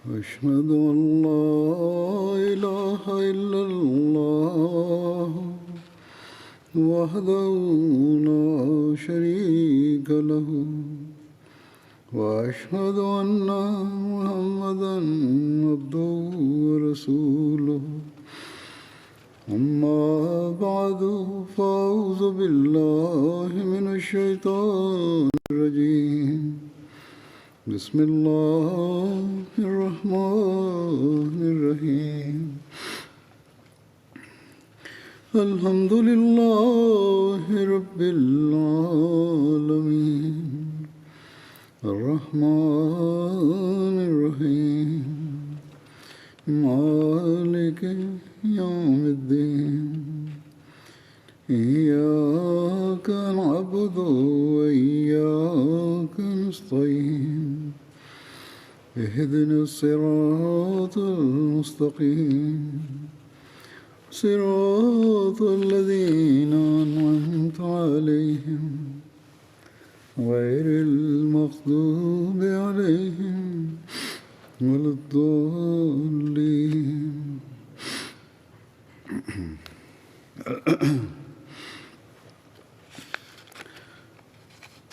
أشهد أن لا إله إلا الله وحده لا شريك له وأشهد أن محمدا عبده ورسوله أما بعد فأعوذ بالله من الشيطان الرجيم بسم الله الرحمن الرحيم الحمد لله رب العالمين الرحمن الرحيم مالك يوم الدين إياك نعبد وإياك نستعين اهدنا الصراط المستقيم صراط الذين أنعمت عليهم غير المغضوب عليهم ولا الضالين.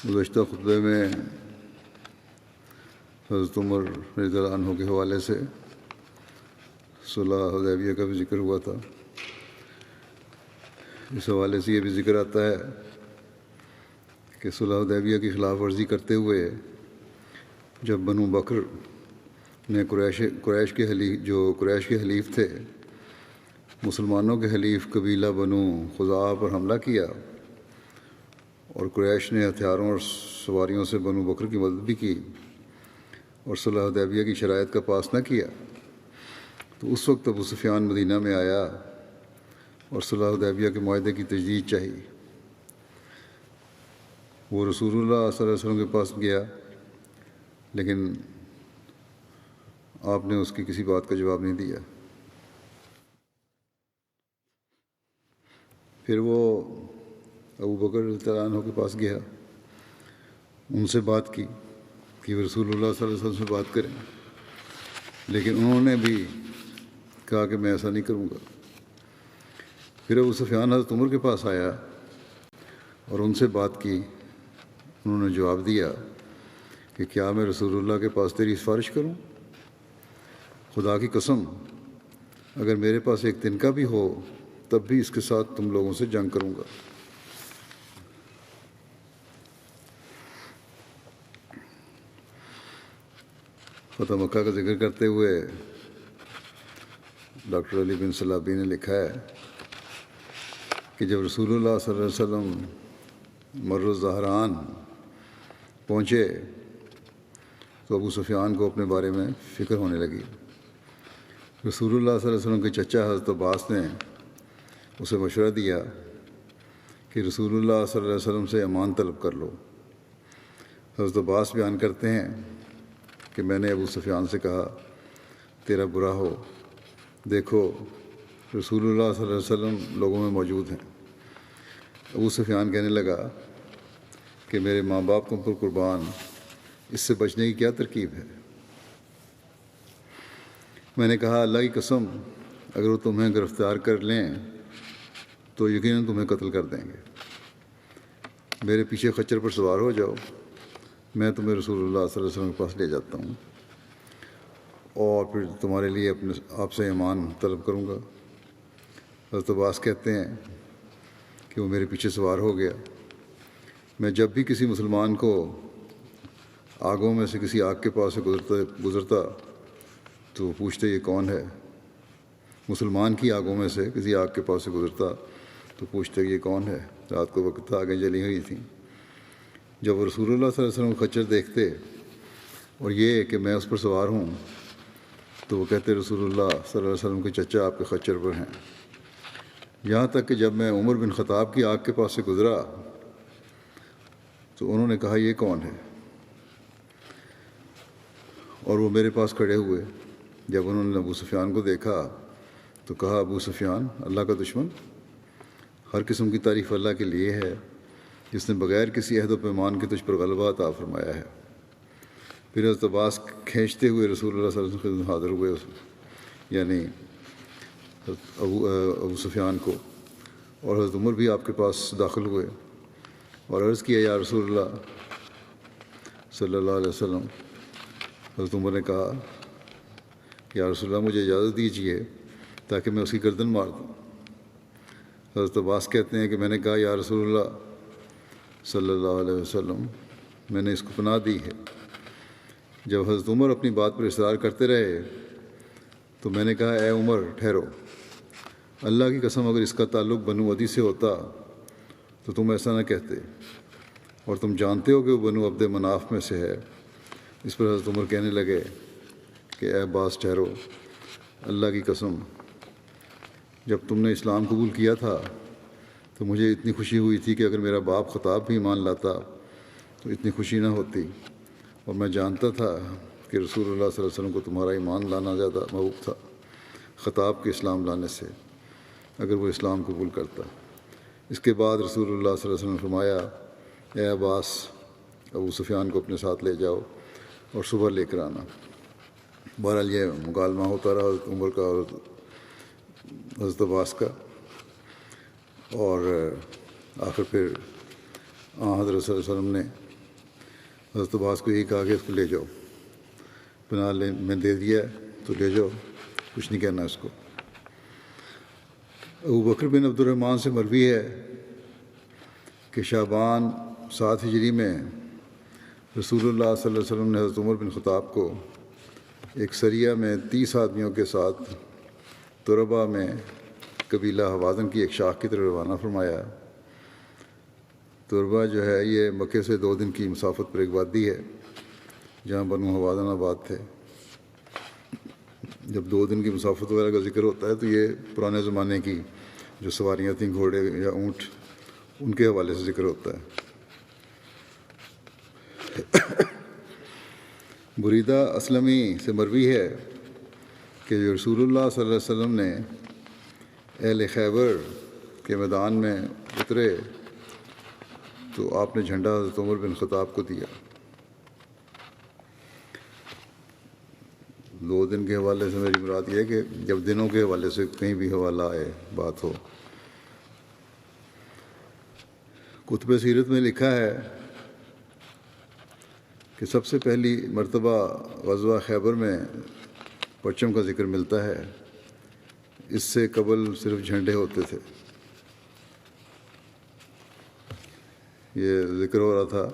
گزشتہ خطبے میں حضرت عمر رضی اللہ عنہ کے حوالے سے صلح حدیبیہ کا بھی ذکر ہوا تھا. اس حوالے سے یہ بھی ذکر آتا ہے کہ صلح حدیبیہ کی خلاف ورزی کرتے ہوئے جب بنو بکر نے قریش کے حلیف تھے مسلمانوں کے حلیف قبیلہ بنو خزاعہ پر حملہ کیا اور قریش نے ہتھیاروں اور سواریوں سے بنو بکر کی مدد بھی کی اور صلح حدیبیہ کی شرائط کا پاس نہ کیا، تو اس وقت ابو سفیان مدینہ میں آیا اور صلح حدیبیہ کے معاہدے کی تجدید چاہی. وہ رسول اللہ صلی اللہ علیہ وسلم کے پاس گیا، لیکن آپ نے اس کی کسی بات کا جواب نہیں دیا. پھر وہ ابو بکر رضی اللہ عنہ کے پاس گیا، ان سے بات کی کہ رسول اللہ صلی اللہ علیہ وسلم سے بات کریں، لیکن انہوں نے بھی کہا کہ میں ایسا نہیں کروں گا. پھر ابو سفیان حضرت عمر کے پاس آیا اور ان سے بات کی. انہوں نے جواب دیا کہ کیا میں رسول اللہ کے پاس تیری سفارش کروں؟ خدا کی قسم اگر میرے پاس ایک تنکا بھی ہو تب بھی اس کے ساتھ تم لوگوں سے جنگ کروں گا. فتح مکہ کا ذکر کرتے ہوئے ڈاکٹر علی بن صلابی نے لکھا ہے کہ جب رسول اللہ صلی اللہ علیہ وسلم مر الزہران پہنچے تو ابو سفیان کو اپنے بارے میں فکر ہونے لگی. رسول اللہ صلی اللہ علیہ وسلم کے چچا حضرت عباس نے اسے مشورہ دیا کہ رسول اللہ صلی اللہ علیہ وسلم سے امان طلب کر لو. حضرت عباس بیان کرتے ہیں کہ میں نے ابو سفیان سے کہا تیرا برا ہو، دیکھو رسول اللہ صلی اللہ علیہ وسلم لوگوں میں موجود ہیں. ابو سفیان کہنے لگا کہ میرے ماں باپ تم پر قربان، اس سے بچنے کی کیا ترکیب ہے؟ میں نے کہا اللہ کی قسم اگر وہ تمہیں گرفتار کر لیں تو یقیناً تمہیں قتل کر دیں گے. میرے پیچھے خچر پر سوار ہو جاؤ، میں تمہیں رسول اللہ صلی اللہ علیہ وسلم کے پاس لے جاتا ہوں اور پھر تمہارے لیے آپ سے امان طلب کروں گا. حضرت عباس کہتے ہیں کہ وہ میرے پیچھے سوار ہو گیا. میں جب بھی کسی مسلمان کو آگوں میں سے کسی آگ کے پاس سے گزرتا تو وہ پوچھتے یہ کون ہے. مسلمان کی آگوں میں سے کسی آگ کے پاس سے گزرتا تو پوچھتے یہ کون ہے. رات کو وقت تھا، آگیں جلی ہوئی تھیں. جب وہ رسول اللہ صلی اللہ علیہ وسلم کو خچر دیکھتے اور یہ کہ میں اس پر سوار ہوں تو وہ کہتے رسول اللہ صلی اللہ علیہ وسلم کے چچا آپ کے خچر پر ہیں. یہاں تک کہ جب میں عمر بن خطاب کی آگ کے پاس سے گزرا تو انہوں نے کہا یہ کون ہے، اور وہ میرے پاس کھڑے ہوئے. جب انہوں نے ابو سفیان کو دیکھا تو کہا ابو سفیان اللہ کا دشمن، ہر قسم کی تعریف اللہ کے لیے ہے جس نے بغیر کسی عہد و پیمان کے تجھ پر غلبہ عطا فرمایا ہے. پھر حضرت عباس کھینچتے ہوئے رسول اللہ صلی اللہ علیہ وسلم کے حاضر ہوئے، یعنی ابو سفیان کو، اور حضرت عمر بھی آپ کے پاس داخل ہوئے اور عرض کیا یا رسول اللہ صلی اللہ علیہ وسلم۔ حضرت عمر نے کہا یا رسول اللہ مجھے اجازت دیجیے تاکہ میں اس کی گردن مار دوں۔ حضرت عباس کہتے ہیں کہ میں نے کہا یا رسول اللہ صلی اللہ علیہ وسلم میں نے اس کو پناہ دی ہے۔ جب حضرت عمر اپنی بات پر اصرار کرتے رہے تو میں نے کہا اے عمر ٹھہرو، اللہ کی قسم اگر اس کا تعلق بنو عدی سے ہوتا تو تم ایسا نہ کہتے، اور تم جانتے ہو کہ وہ بنو عبد مناف میں سے ہے۔ اس پر حضرت عمر کہنے لگے کہ اے عباس ٹھہرو، اللہ کی قسم جب تم نے اسلام قبول کیا تھا تو مجھے اتنی خوشی ہوئی تھی کہ اگر میرا باپ خطاب بھی ایمان لاتا تو اتنی خوشی نہ ہوتی، اور میں جانتا تھا کہ رسول اللہ صلی اللہ علیہ وسلم کو تمہارا ایمان لانا زیادہ محبوب تھا خطاب کے اسلام لانے سے اگر وہ اسلام قبول کرتا۔ اس کے بعد رسول اللہ صلی اللہ علیہ وسلم نے فرمایا اے عباس ابو سفیان کو اپنے ساتھ لے جاؤ اور صبح لے کر آنا۔ بہرحال یہ مکالمہ ہوتا رہا حضرت عمر کا اور حضرت عباس کا، اور آخر پھر حضرت صلی اللہ علیہ وسلم نے حضرت عباس کو یہی کہا کہ اس کو لے جاؤ، پناہ میں دے دیا تو لے جاؤ، کچھ نہیں کہنا اس کو۔ ابو بکر بن عبد الرحمن سے مروی ہے کہ شعبان 7 ہجری میں رسول اللہ صلی اللہ علیہ وسلم نے حضرت عمر بن خطاب کو ایک سریہ میں 30 آدمیوں کے ساتھ تربہ میں قبیلہ حوازن کی ایک شاخ کی طرف روانہ فرمایا۔ تربہ جو ہے یہ مکے سے 2 دن کی مسافت پر ایک وادی ہے جہاں بنو حوازن آباد تھے۔ جب 2 دن کی مسافت وغیرہ کا ذکر ہوتا ہے تو یہ پرانے زمانے کی جو سواریاں تھیں گھوڑے یا اونٹ ان کے حوالے سے ذکر ہوتا ہے۔ بریدہ اسلمی سے مروی ہے کہ رسول اللہ صلی اللہ علیہ وسلم نے اہل خیبر کے میدان میں اترے تو آپ نے جھنڈا حضرت عمر بن خطاب کو دیا۔ 2 دن کے حوالے سے میری مراد یہ ہے کہ جب دنوں کے حوالے سے کہیں بھی حوالہ آئے بات ہو۔ کتب سیرت میں لکھا ہے کہ سب سے پہلی مرتبہ غزوہ خیبر میں پرچم کا ذکر ملتا ہے، اس سے قبل صرف جھنڈے ہوتے تھے۔ یہ ذکر ہو رہا تھا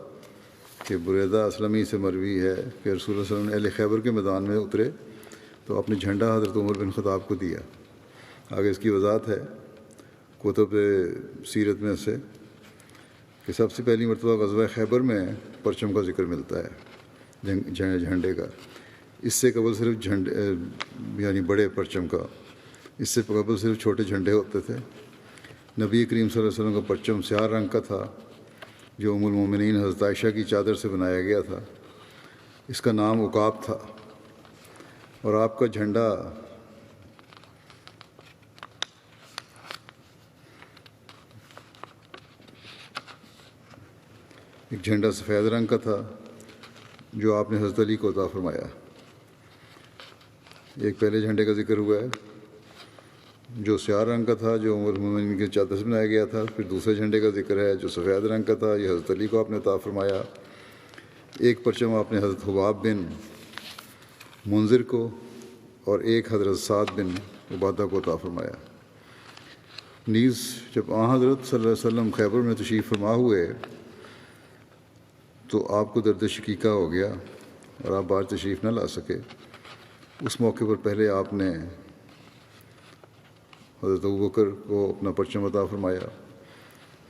کہ بریدہ اسلمی سے مروی ہے کہ رسول اللہ صلی اللہ علیہ وسلم نے اہل خیبر کے میدان میں اترے تو اپنے جھنڈا حضرت عمر بن خطاب کو دیا۔ آگے اس کی وضاحت ہے کتب سیرت میں سے کہ سب سے پہلی مرتبہ غزوہ خیبر میں پرچم کا ذکر ملتا ہے، جھنڈے کا۔ اس سے قبل صرف جھنڈے یعنی بڑے پرچم کا، اس سے قبل صرف چھوٹے جھنڈے ہوتے تھے۔ نبی کریم صلی اللہ علیہ وسلم کا پرچم سیاہ رنگ کا تھا جو ام المومنین حضرت عائشہ کی چادر سے بنایا گیا تھا۔ اس کا نام عقاب تھا، اور آپ کا جھنڈا ایک جھنڈا سفید رنگ کا تھا جو آپ نے حضرت علی کو عطا فرمایا۔ ایک پہلے جھنڈے کا ذکر ہوا ہے جو سیاہ رنگ کا تھا جو ام المومنین کی چادر سے بنایا گیا تھا۔ پھر دوسرے جھنڈے کا ذکر ہے جو سفید رنگ کا تھا، یہ حضرت علی کو آپ نے عطا فرمایا۔ ایک پرچم آپ نے حضرت حباب بن منذر کو اور ایک حضرت سعد بن عبادہ کو عطا فرمایا۔ نیز جب حضرت صلی اللہ علیہ وسلم خیبر میں تشریف فرما ہوئے تو آپ کو درد شقیقہ ہو گیا اور آپ باہر تشریف نہ لا سکے۔ اس موقع پر پہلے آپ نے حضرت ابوبکر کو اپنا پرچم عطا فرمایا،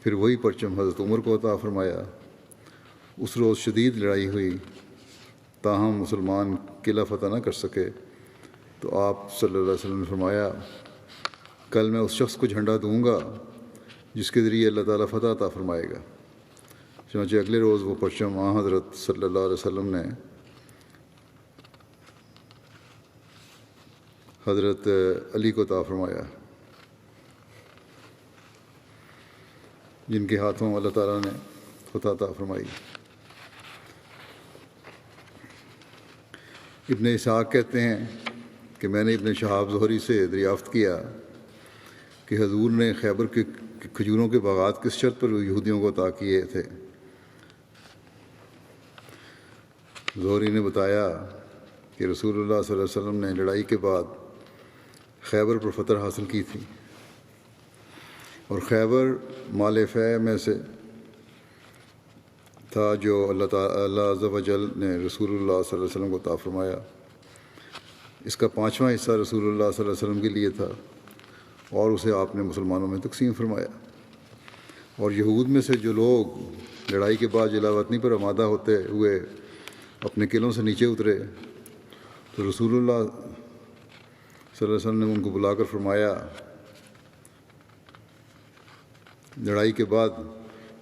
پھر وہی پرچم حضرت عمر کو عطا فرمایا۔ اس روز شدید لڑائی ہوئی، تاہم مسلمان قلعہ فتح نہ کر سکے، تو آپ صلی اللہ علیہ وسلم نے فرمایا کل میں اس شخص کو جھنڈا دوں گا جس کے ذریعے اللہ تعالیٰ فتح عطا فرمائے گا۔ چنانچہ اگلے روز وہ پرچم حضرت صلی اللہ علیہ وسلم نے حضرت علی کو عطا فرمایا، جن کے ہاتھوں اللہ تعالیٰ نے فتح عطا فرمائی۔ ابن اسحاق کہتے ہیں کہ میں نے ابن شہاب زہری سے دریافت کیا کہ حضور نے خیبر کے کھجوروں کے باغات کس شرط پر یہودیوں کو عطا کیے تھے؟ زہری نے بتایا کہ رسول اللہ صلی اللہ علیہ وسلم نے لڑائی کے بعد خیبر پر فتح حاصل کی تھی، اور خیبر مال فے میں سے تھا جو اللہ عز و جل نے رسول اللہ صلی اللہ علیہ وسلم کو عطا فرمایا۔ اس کا 5واں حصہ رسول اللہ صلی اللہ علیہ وسلم کے لیے تھا اور اسے آپ نے مسلمانوں میں تقسیم فرمایا۔ اور یہود میں سے جو لوگ لڑائی کے بعد جلا وطنی پر آمادہ ہوتے ہوئے اپنے قلعوں سے نیچے اترے تو رسول اللہ صلی اللہ علیہ وسلم نے ان کو بلا کر فرمایا، لڑائی کے بعد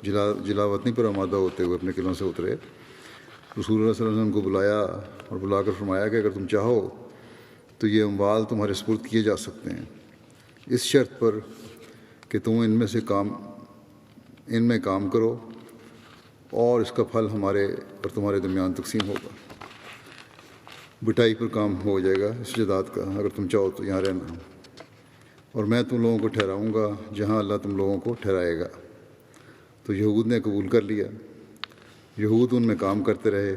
جلا وطنی پر آمادہ ہوتے ہوئے اپنے قلعوں سے اترے، رسول اللہ صلی اللہ علیہ وسلم کو بلایا اور بلا کر فرمایا کہ اگر تم چاہو تو یہ اموال تمہارے سپرد کیے جا سکتے ہیں، اس شرط پر کہ تم ان میں کام کرو اور اس کا پھل ہمارے اور تمہارے درمیان تقسیم ہوگا۔ بٹائی پر کام ہو جائے گا اس جائیداد کا، اگر تم چاہو تو یہاں رہنا، اور میں تم لوگوں کو ٹھہراؤں گا جہاں اللہ تم لوگوں کو ٹھہرائے گا۔ تو یہود نے قبول کر لیا، یہود ان میں کام کرتے رہے۔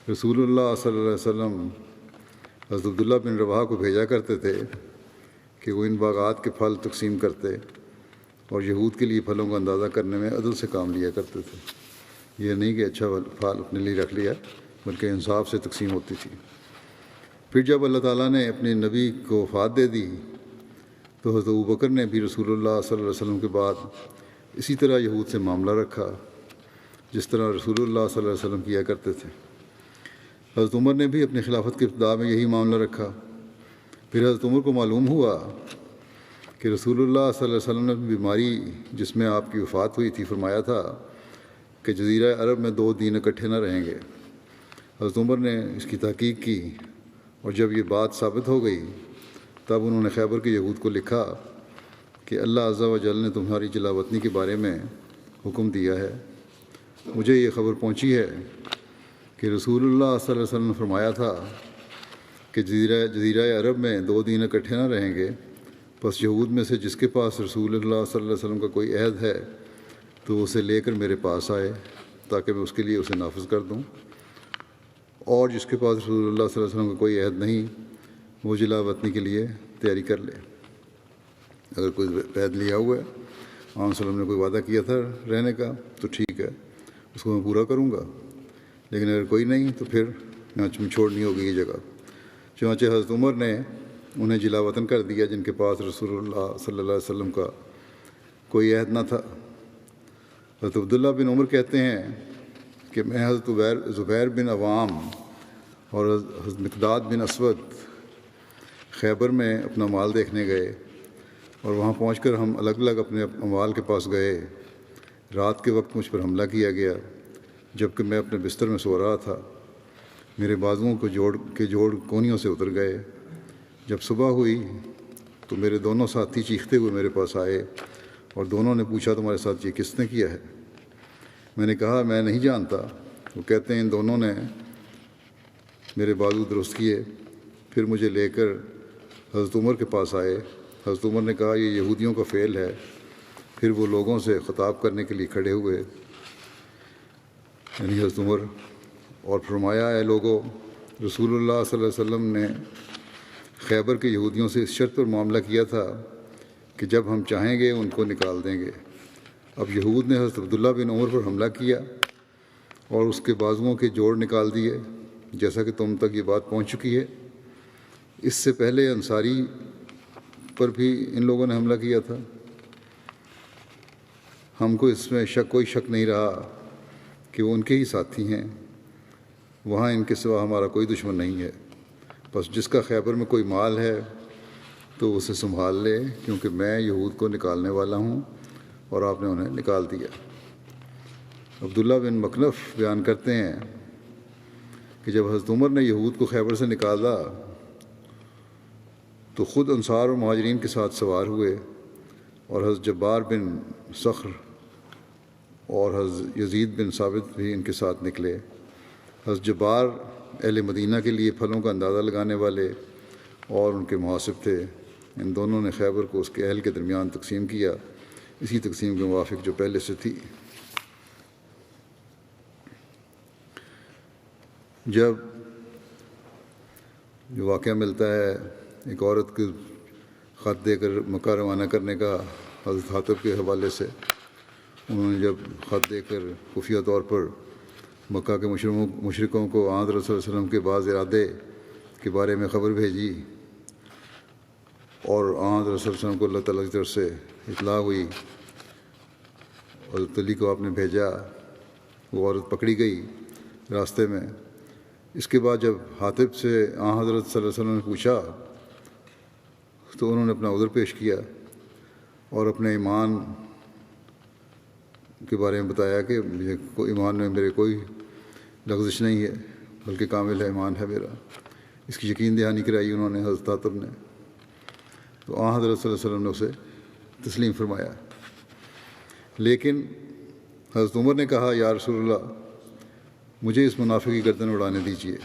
رسول اللہ صلی اللہ علیہ وسلم حضرت عبداللہ بن رواحہ کو بھیجا کرتے تھے کہ وہ ان باغات کے پھل تقسیم کرتے اور یہود کے لیے پھلوں کا اندازہ کرنے میں عدل سے کام لیا کرتے تھے۔ یہ نہیں کہ اچھا پھل اپنے لیے رکھ لیا، بلکہ انصاف سے تقسیم ہوتی تھی۔ پھر جب اللہ تعالیٰ نے اپنے نبی کو وفات دے دی تو حضرت ابوبکر نے بھی رسول اللہ صلی اللہ علیہ وسلم کے بعد اسی طرح یہود سے معاملہ رکھا جس طرح رسول اللہ صلی اللہ علیہ وسلم کیا کرتے تھے۔ حضرت عمر نے بھی اپنی خلافت کے ابتدا میں یہی معاملہ رکھا۔ پھر حضرت عمر کو معلوم ہوا کہ رسول اللہ صلی اللہ علیہ وسلم نے بیماری جس میں آپ کی وفات ہوئی تھی فرمایا تھا کہ جزیرہ عرب میں 2 دن اکٹھے نہ رہیں گے۔ حضرت عمر نے اس کی تحقیق کی اور جب یہ بات ثابت ہو گئی تب انہوں نے خیبر کے یہود کو لکھا کہ اللہ عز و جل نے تمہاری جلا وطنی کے بارے میں حکم دیا ہے۔ مجھے یہ خبر پہنچی ہے کہ رسول اللہ صلی اللہ علیہ وسلم نے فرمایا تھا کہ جزیرہ عرب میں 2 دن اکٹھے نہ رہیں گے، بس یہود میں سے جس کے پاس رسول اللہ صلی اللہ علیہ وسلم کا کوئی عہد ہے تو اسے لے کر میرے پاس آئے تاکہ میں اس کے لیے اسے نافذ کر دوں، اور جس کے پاس رسول اللہ صلی اللہ علیہ وسلم کا کوئی عہد نہیں وہ جلا وطنی کے لیے تیاری کر لے۔ اگر کوئی عہد لیا ہوا ہے، آپ صلی اللہ علیہ وسلم نے کوئی وعدہ کیا تھا رہنے کا تو ٹھیک ہے، اس کو میں پورا کروں گا، لیکن اگر کوئی نہیں تو پھر یہاں چھوڑنی ہوگی یہ جگہ۔ چنانچہ حضرت عمر نے انہیں جلا وطن کر دیا جن کے پاس رسول اللہ صلی اللہ علیہ وسلم کا کوئی عہد نہ تھا۔ حضرت عبداللہ بن عمر کہتے ہیں کہ میں حضرت زبیر بن عوام اور حضرت مقداد بن اسود خیبر میں اپنا مال دیکھنے گئے، اور وہاں پہنچ کر ہم الگ الگ اپنے اموال کے پاس گئے۔ رات کے وقت مجھ پر حملہ کیا گیا جب کہ میں اپنے بستر میں سو رہا تھا، میرے بازوؤں کو جوڑ کونیوں سے اتر گئے۔ جب صبح ہوئی تو میرے دونوں ساتھی چیختے ہوئے میرے پاس آئے اور دونوں نے پوچھا تمہارے ساتھ یہ کس نے کیا ہے؟ میں نے کہا میں نہیں جانتا۔ وہ کہتے ہیں ان دونوں نے میرے بازو درست کیے، پھر مجھے لے کر حضرت عمر کے پاس آئے۔ حضرت عمر نے کہا یہ یہودیوں کا فعل ہے۔ پھر وہ لوگوں سے خطاب کرنے کے لیے کھڑے ہوئے، یعنی حضرت عمر، اور فرمایا اے لوگو، رسول اللہ صلی اللہ علیہ وسلم نے خیبر کے یہودیوں سے اس شرط پر معاملہ کیا تھا کہ جب ہم چاہیں گے ان کو نکال دیں گے۔ اب یہود نے حضرت عبداللہ بن عمر پر حملہ کیا اور اس کے بازوؤں کے جوڑ نکال دیے، جیسا کہ تم تک یہ بات پہنچ چکی ہے۔ اس سے پہلے انصاری پر بھی ان لوگوں نے حملہ کیا تھا۔ ہم کو اس میں کوئی شک نہیں رہا کہ وہ ان کے ہی ساتھی ہیں، وہاں ان کے سوا ہمارا کوئی دشمن نہیں ہے، بس جس کا خیبر میں کوئی مال ہے تو اسے سنبھال لے، کیونکہ میں یہود کو نکالنے والا ہوں اور آپ نے انہیں نکال دیا۔ عبداللہ بن مکنف بیان کرتے ہیں کہ جب حضرت عمر نے یہود کو خیبر سے نکالا تو خود انصار اور مہاجرین کے ساتھ سوار ہوئے، اور حضرت جبار بن صخر اور حضرت یزید بن ثابت بھی ان کے ساتھ نکلے۔ حضرت جبار اہل مدینہ کے لیے پھلوں کا اندازہ لگانے والے اور ان کے محاسب تھے۔ ان دونوں نے خیبر کو اس کے اہل کے درمیان تقسیم کیا، اسی تقسیم کے موافق جو پہلے سے تھی۔ جب جو واقعہ ملتا ہے ایک عورت کے خط دے کر مکہ روانہ کرنے کا حضرت حاطب کے حوالے سے، انہوں نے جب خط دے کر خفیہ طور پر مکہ کے مشرکوں کو آن حضرت صلی اللہ علیہ وسلم کے بعض ارادے کے بارے میں خبر بھیجی اور آن حضرت صلی اللہ علیہ وسلم کو اللہ تعالیٰ کی طرف سے اطلاع ہوئی، حضرت علی کو آپ نے بھیجا، وہ عورت پکڑی گئی راستے میں۔ اس کے بعد جب حاطب سے آن حضرت صلی اللہ علیہ وسلم نے پوچھا تو انہوں نے اپنا عذر پیش کیا اور اپنے ایمان کے بارے میں بتایا کہ ایمان میں میرے کوئی لغزش نہیں ہے، بلکہ کامل ہے ایمان ہے میرا۔ اس کی یقین دہانی کرائی انہوں نے حضرت حاطب نے، تو آن حضرت صلی اللہ علیہ وسلم نے اسے تسلیم فرمایا۔ لیکن حضرت عمر نے کہا یا رسول اللہ مجھے اس منافق کی گردن اڑانے دیجیے۔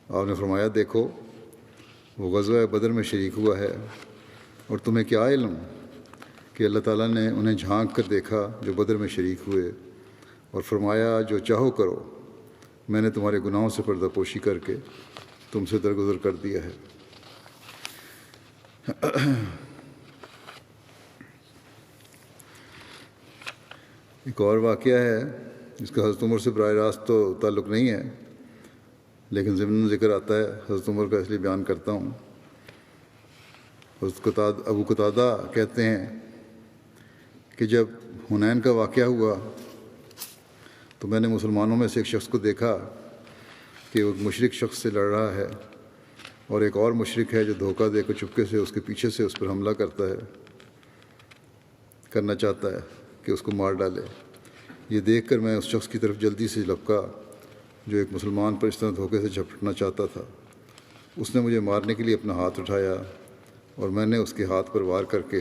آپ نے فرمایا دیکھو وہ غزوہ بدر میں شریک ہوا ہے اور تمہیں کیا علم کہ اللہ تعالیٰ نے انہیں جھانک کر دیکھا جو بدر میں شریک ہوئے اور فرمایا جو چاہو کرو، میں نے تمہارے گناہوں سے پردہ پوشی کر کے تم سے درگزر کر دیا ہے۔ ایک اور واقعہ ہے جس کا حضرت عمر سے براہ راست تو تعلق نہیں ہے، لیکن ضمن ذکر آتا ہے حضرت عمر کا، اس لیے بیان کرتا ہوں۔ حضرت ابو قتادہ کہتے ہیں کہ جب حنین کا واقعہ ہوا تو میں نے مسلمانوں میں سے ایک شخص کو دیکھا کہ وہ ایک مشرک شخص سے لڑ رہا ہے اور ایک اور مشرک ہے جو دھوکہ دے کر چپکے سے اس کے پیچھے سے اس پر حملہ کرنا چاہتا ہے کہ اس کو مار ڈالے۔ یہ دیکھ کر میں اس شخص کی طرف جلدی سے لپکا جو ایک مسلمان پر اس طرح دھوکے سے جھپٹنا چاہتا تھا۔ اس نے مجھے مارنے کے لیے اپنا ہاتھ اٹھایا اور میں نے اس کے ہاتھ پر وار کر کے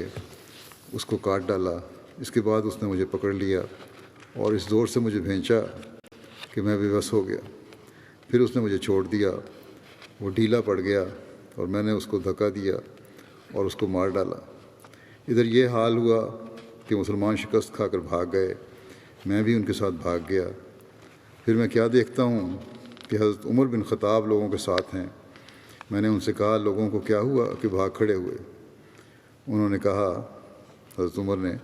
اس کو کاٹ ڈالا۔ اس کے بعد اس نے مجھے پکڑ لیا اور اس زور سے مجھے بھینچا کہ میں بے بس ہو گیا۔ پھر اس نے مجھے چھوڑ دیا، وہ ڈھیلا پڑ گیا اور میں نے اس کو دھکا دیا اور اس کو مار ڈالا۔ ادھر یہ حال ہوا کہ مسلمان شکست کھا کر بھاگ گئے، میں بھی ان کے ساتھ بھاگ گیا۔ پھر میں کیا دیکھتا ہوں کہ حضرت عمر بن خطاب لوگوں کے ساتھ ہیں۔ میں نے ان سے کہا لوگوں کو کیا ہوا کہ بھاگ کھڑے ہوئے؟ انہوں نے کہا حضرت عمر نے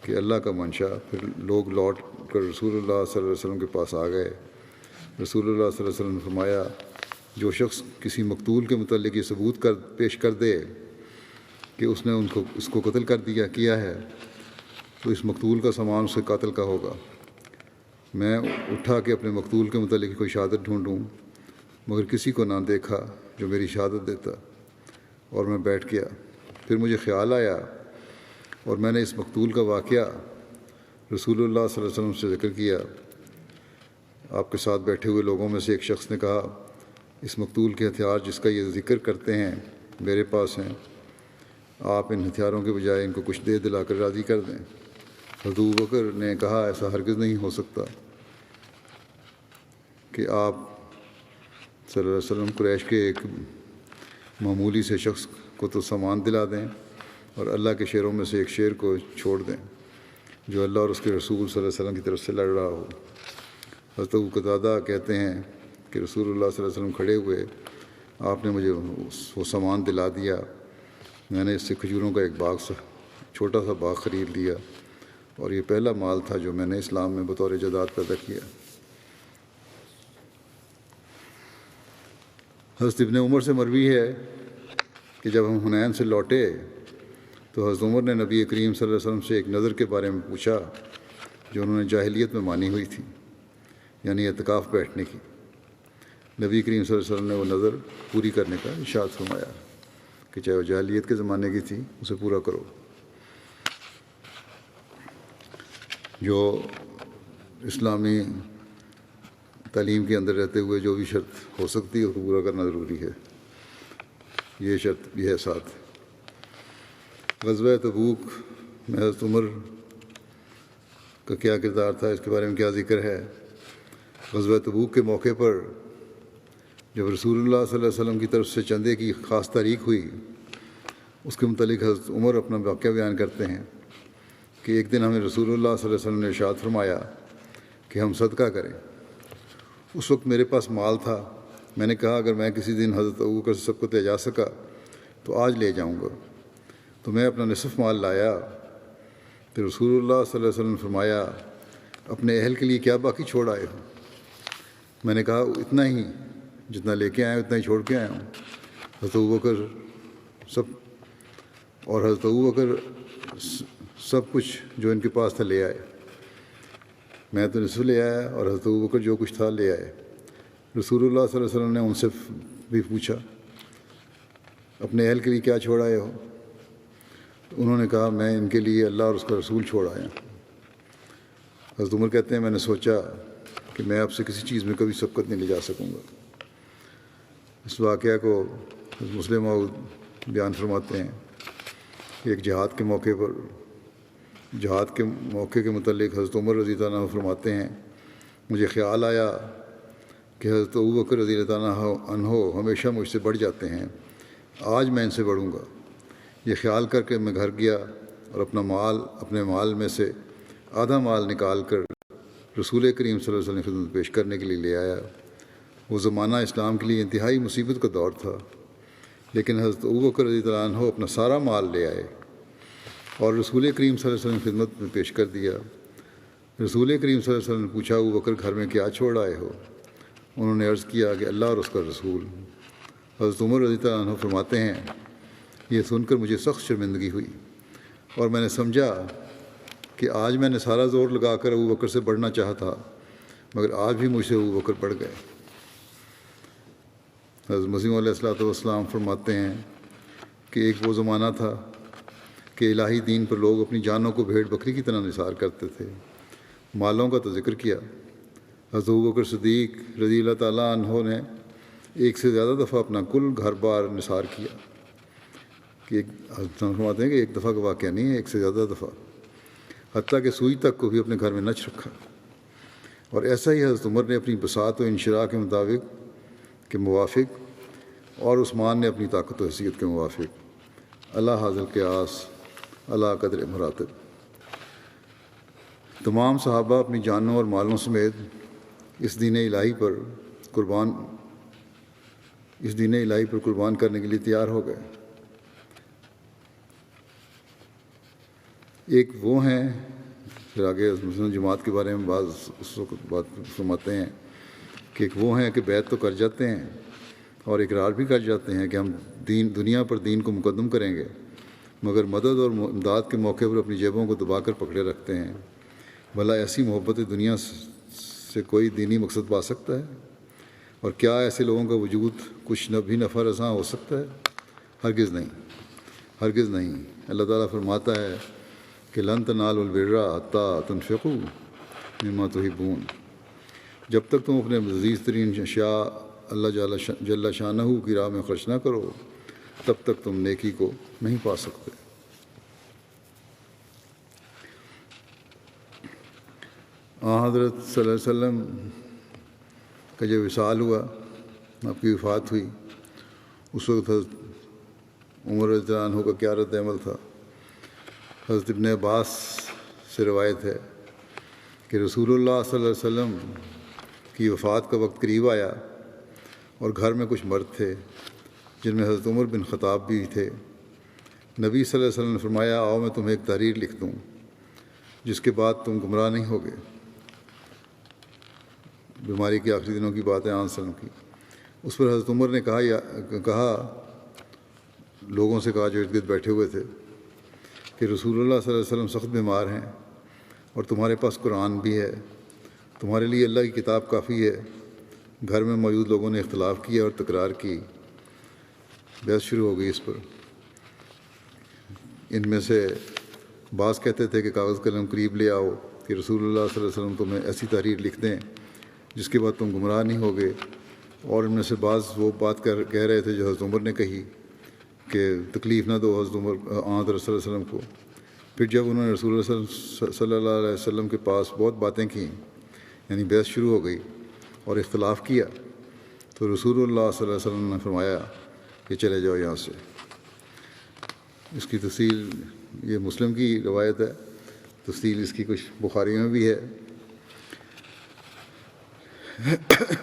کہ اللہ کا منشا۔ پھر لوگ لوٹ کر رسول اللہ صلی اللہ علیہ وسلم کے پاس آ گئے۔ رسول اللہ صلی اللہ علیہ وسلم نے فرمایا جو شخص کسی مقتول کے متعلق یہ ثبوت پیش کر دے کہ اس نے اس کو قتل کیا ہے تو اس مقتول کا سامان اس کے قاتل کا ہوگا۔ میں اٹھا کہ اپنے مقتول کے متعلق کوئی شہادت ڈھونڈوں، مگر کسی کو نہ دیکھا جو میری شہادت دیتا اور میں بیٹھ گیا۔ پھر مجھے خیال آیا اور میں نے اس مقتول کا واقعہ رسول اللہ صلی اللہ علیہ وسلم سے ذکر کیا۔ آپ کے ساتھ بیٹھے ہوئے لوگوں میں سے ایک شخص نے کہا اس مقتول کے ہتھیار جس کا یہ ذکر کرتے ہیں میرے پاس ہیں، آپ ان ہتھیاروں کے بجائے ان کو کچھ دے دلا کر راضی کر دیں۔ حضرت ابوبکر نے کہا ایسا ہرگز نہیں ہو سکتا کہ آپ صلی اللہ علیہ وسلم قریش کے ایک معمولی سے شخص کو تو سامان دلا دیں اور اللہ کے شیروں میں سے ایک شیر کو چھوڑ دیں جو اللہ اور اس کے رسول صلی اللہ علیہ وسلم کی طرف سے لڑ رہا ہو۔ حضرت ابو قتادہ کہتے ہیں کہ رسول اللہ صلی اللہ علیہ وسلم کھڑے ہوئے، آپ نے مجھے وہ سامان دلا دیا۔ میں نے اس سے کھجوروں کا ایک چھوٹا سا باغ خرید لیا اور یہ پہلا مال تھا جو میں نے اسلام میں بطور جداد پیدا کیا۔ حضرت ابن عمر سے مروی ہے کہ جب ہم حنین سے لوٹے تو حضرت عمر نے نبی کریم صلی اللہ علیہ وسلم سے ایک نظر کے بارے میں پوچھا جو انہوں نے جاہلیت میں مانی ہوئی تھی، یعنی اعتکاف بیٹھنے کی۔ نبی کریم صلی اللہ علیہ وسلم نے وہ نظر پوری کرنے کا ارشاد فرمایا کہ چاہے وہ جاہلیت کے زمانے کی تھی اسے پورا کرو۔ جو اسلامی تعلیم کے اندر رہتے ہوئے جو بھی شرط ہو سکتی ہے اس کو پورا کرنا ضروری ہے، یہ شرط بھی ہے ساتھ۔ غزوہ تبوک میں حضرت عمر کا کیا کردار تھا، اس کے بارے میں کیا ذکر ہے؟ غزوہ تبوک کے موقع پر جب رسول اللہ صلی اللہ علیہ وسلم کی طرف سے چندے کی خاص تحریک ہوئی، اس کے متعلق حضرت عمر اپنا واقعہ بیان کرتے ہیں کہ ایک دن ہمیں رسول اللہ صلی اللہ علیہ وسلم نے ارشاد فرمایا کہ ہم صدقہ کریں۔ اس وقت میرے پاس مال تھا۔ میں نے کہا اگر میں کسی دن حضرت ابوبکر سے صدقہ دے جا سکا تو آج لے جاؤں گا، تو میں اپنا نصف مال لایا۔ پھر رسول اللہ صلی اللہ علیہ وسلم نے فرمایا اپنے اہل کے لیے کیا باقی چھوڑ آئے ہو؟ میں نے کہا اتنا ہی، جتنا لے کے آیا ہوں اتنا ہی چھوڑ کے آیا ہوں۔ حضرت ابوبکر سب کچھ جو ان کے پاس تھا لے آئے۔ میں تو نصف لے آیا اور حضرت ابوبکر جو کچھ تھا لے آئے۔ رسول اللہ صلی اللہ علیہ وسلم نے ان سے بھی پوچھا اپنے اہل کے لیے کیا چھوڑ آئے ہو؟ انہوں نے کہا میں ان کے لیے اللہ اور اس کا رسول چھوڑ آیا۔ حضرت عمر کہتے ہیں میں نے سوچا کہ میں آپ سے کسی چیز میں کبھی سبقت نہیں لے جا سکوں گا۔ اس واقعہ کو مسلم موعود بیان فرماتے ہیں کہ ایک جہاد کے موقع کے متعلق حضرت عمر رضی اللہ عنہ فرماتے ہیں مجھے خیال آیا کہ حضرت ابوبکر رضی اللہ عنہ ہمیشہ مجھ سے بڑھ جاتے ہیں، آج میں ان سے بڑھوں گا۔ یہ خیال کر کے میں گھر گیا اور اپنے مال میں سے آدھا مال نکال کر رسول کریم صلی اللہ علیہ وسلم کی خدمت پیش کرنے کے لیے لے آیا۔ وہ زمانہ اسلام کے لیے انتہائی مصیبت کا دور تھا، لیکن حضرت ابوبکر رضی اللہ عنہ اپنا سارا مال لے آئے اور رسول کریم صلی اللہ علیہ وسلم کی خدمت میں پیش کر دیا۔ رسول کریم صلی اللہ علیہ وسلم نے پوچھا ابوبکر گھر میں کیا چھوڑ آئے ہو؟ انہوں نے عرض کیا کہ اللہ اور اس کا رسول۔ حضرت عمر رضی اللہ عنہ فرماتے ہیں یہ سن کر مجھے سخت شرمندگی ہوئی اور میں نے سمجھا کہ آج میں نے سارا زور لگا کر ابوبکر سے بڑھنا چاہا تھا، مگر آج بھی مجھ سے ابوبکر بڑھ گئے۔ حضرت مسیح علیہ السلام فرماتے ہیں کہ ایک وہ زمانہ تھا کہ الہی دین پر لوگ اپنی جانوں کو بھیڑ بکری کی طرح نثار کرتے تھے۔ مالوں کا تو ذکر کیا۔ حضرت ابوبکر صدیق رضی اللہ تعالیٰ عنہ نے ایک سے زیادہ دفعہ اپنا کل گھر بار نثار کیا، کہ فرماتے ہیں کہ ایک دفعہ کا واقعہ نہیں ہے، ایک سے زیادہ دفعہ، حتیٰ کہ سوئی تک کو بھی اپنے گھر میں نچ رکھا۔ اور ایسا ہی حضرت عمر نے اپنی بساط و انشراح کے موافق اور عثمان نے اپنی طاقت و حیثیت کے موافق۔ اللہ حاضر قیاس اللہ قدر مراتب۔ تمام صحابہ اپنی جانوں اور مالوں سمیت اس دین الہی پر قربان کرنے کے لیے تیار ہو گئے۔ ایک وہ ہیں، پھر آگے مسلم جماعت کے بارے میں اس وقت بات فرماتے ہیں کہ ایک وہ ہیں کہ بیعت تو کر جاتے ہیں اور اقرار بھی کر جاتے ہیں کہ ہم دنیا پر دین کو مقدم کریں گے، مگر مدد اور امداد کے موقع پر اپنی جیبوں کو دبا کر پکڑے رکھتے ہیں۔ بھلا ایسی محبت دنیا سے کوئی دینی مقصد پا سکتا ہے؟ اور کیا ایسے لوگوں کا وجود کچھ بھی نفع رساں ہو سکتا ہے؟ ہرگز نہیں، ہرگز نہیں۔ اللہ تعالیٰ فرماتا ہے کہ لن تنالوا البر حتیٰ تنفقوا مما تحبون۔ جب تک تم اپنے عزیز ترین اشیاء اللہ جل شانہ کی راہ میں خرچ نہ کرو تب تک تم نیکی کو نہیں پا سکتے۔ حضرت صلی اللہ علیہ وسلم کا جب وصال ہوا، آپ کی وفات ہوئی، اس وقت حضرت عمر رضی اللہ عنہ کا کیا رد عمل تھا؟ حضرت ابن عباس سے روایت ہے کہ رسول اللہ صلی اللہ علیہ وسلم کی وفات کا وقت قریب آیا اور گھر میں کچھ مرد تھے جن میں حضرت عمر بن خطاب بھی تھے۔ نبی صلی اللہ علیہ وسلم نے فرمایا آؤ میں تمہیں ایک تحریر لکھ دوں جس کے بعد تم گمراہ نہیں ہوگے۔ بیماری کے آخری دنوں کی بات ہے صلی اللہ علیہ وسلم کی۔ اس پر حضرت عمر نے کہا لوگوں سے کہا جو ارد گرد بیٹھے ہوئے تھے کہ رسول اللہ صلی اللہ علیہ وسلم سخت بیمار ہیں اور تمہارے پاس قرآن بھی ہے، تمہارے لیے اللہ کی کتاب کافی ہے۔ گھر میں موجود لوگوں نے اختلاف کیا اور تکرار کی، بحث شروع ہو گئی اس پر۔ ان میں سے بعض کہتے تھے کہ کاغذ قلم قریب لے آؤ کہ رسول اللہ صلی اللہ علیہ وسلم تمہیں ایسی تحریر لکھ دیں جس کے بعد تم گمراہ نہیں ہوگے، اور ان میں سے بعض وہ بات کہہ رہے تھے جو حضرت عمر نے کہی کہ تکلیف نہ دو حضرت عمر حضرت صلی اللہ علیہ وسلم کو۔ پھر جب انہوں نے رسول اللہ صلی اللہ علیہ وسلم کے پاس بہت باتیں کیں، یعنی بحث شروع ہو گئی اور اختلاف کیا، تو رسول اللہ صلی اللہ علیہ وسلم نے فرمایا کہ چلے جاؤ یہاں سے۔ اس کی تفصیل یہ مسلم کی روایت ہے، تفصیل اس کی کچھ بخاری میں بھی ہے۔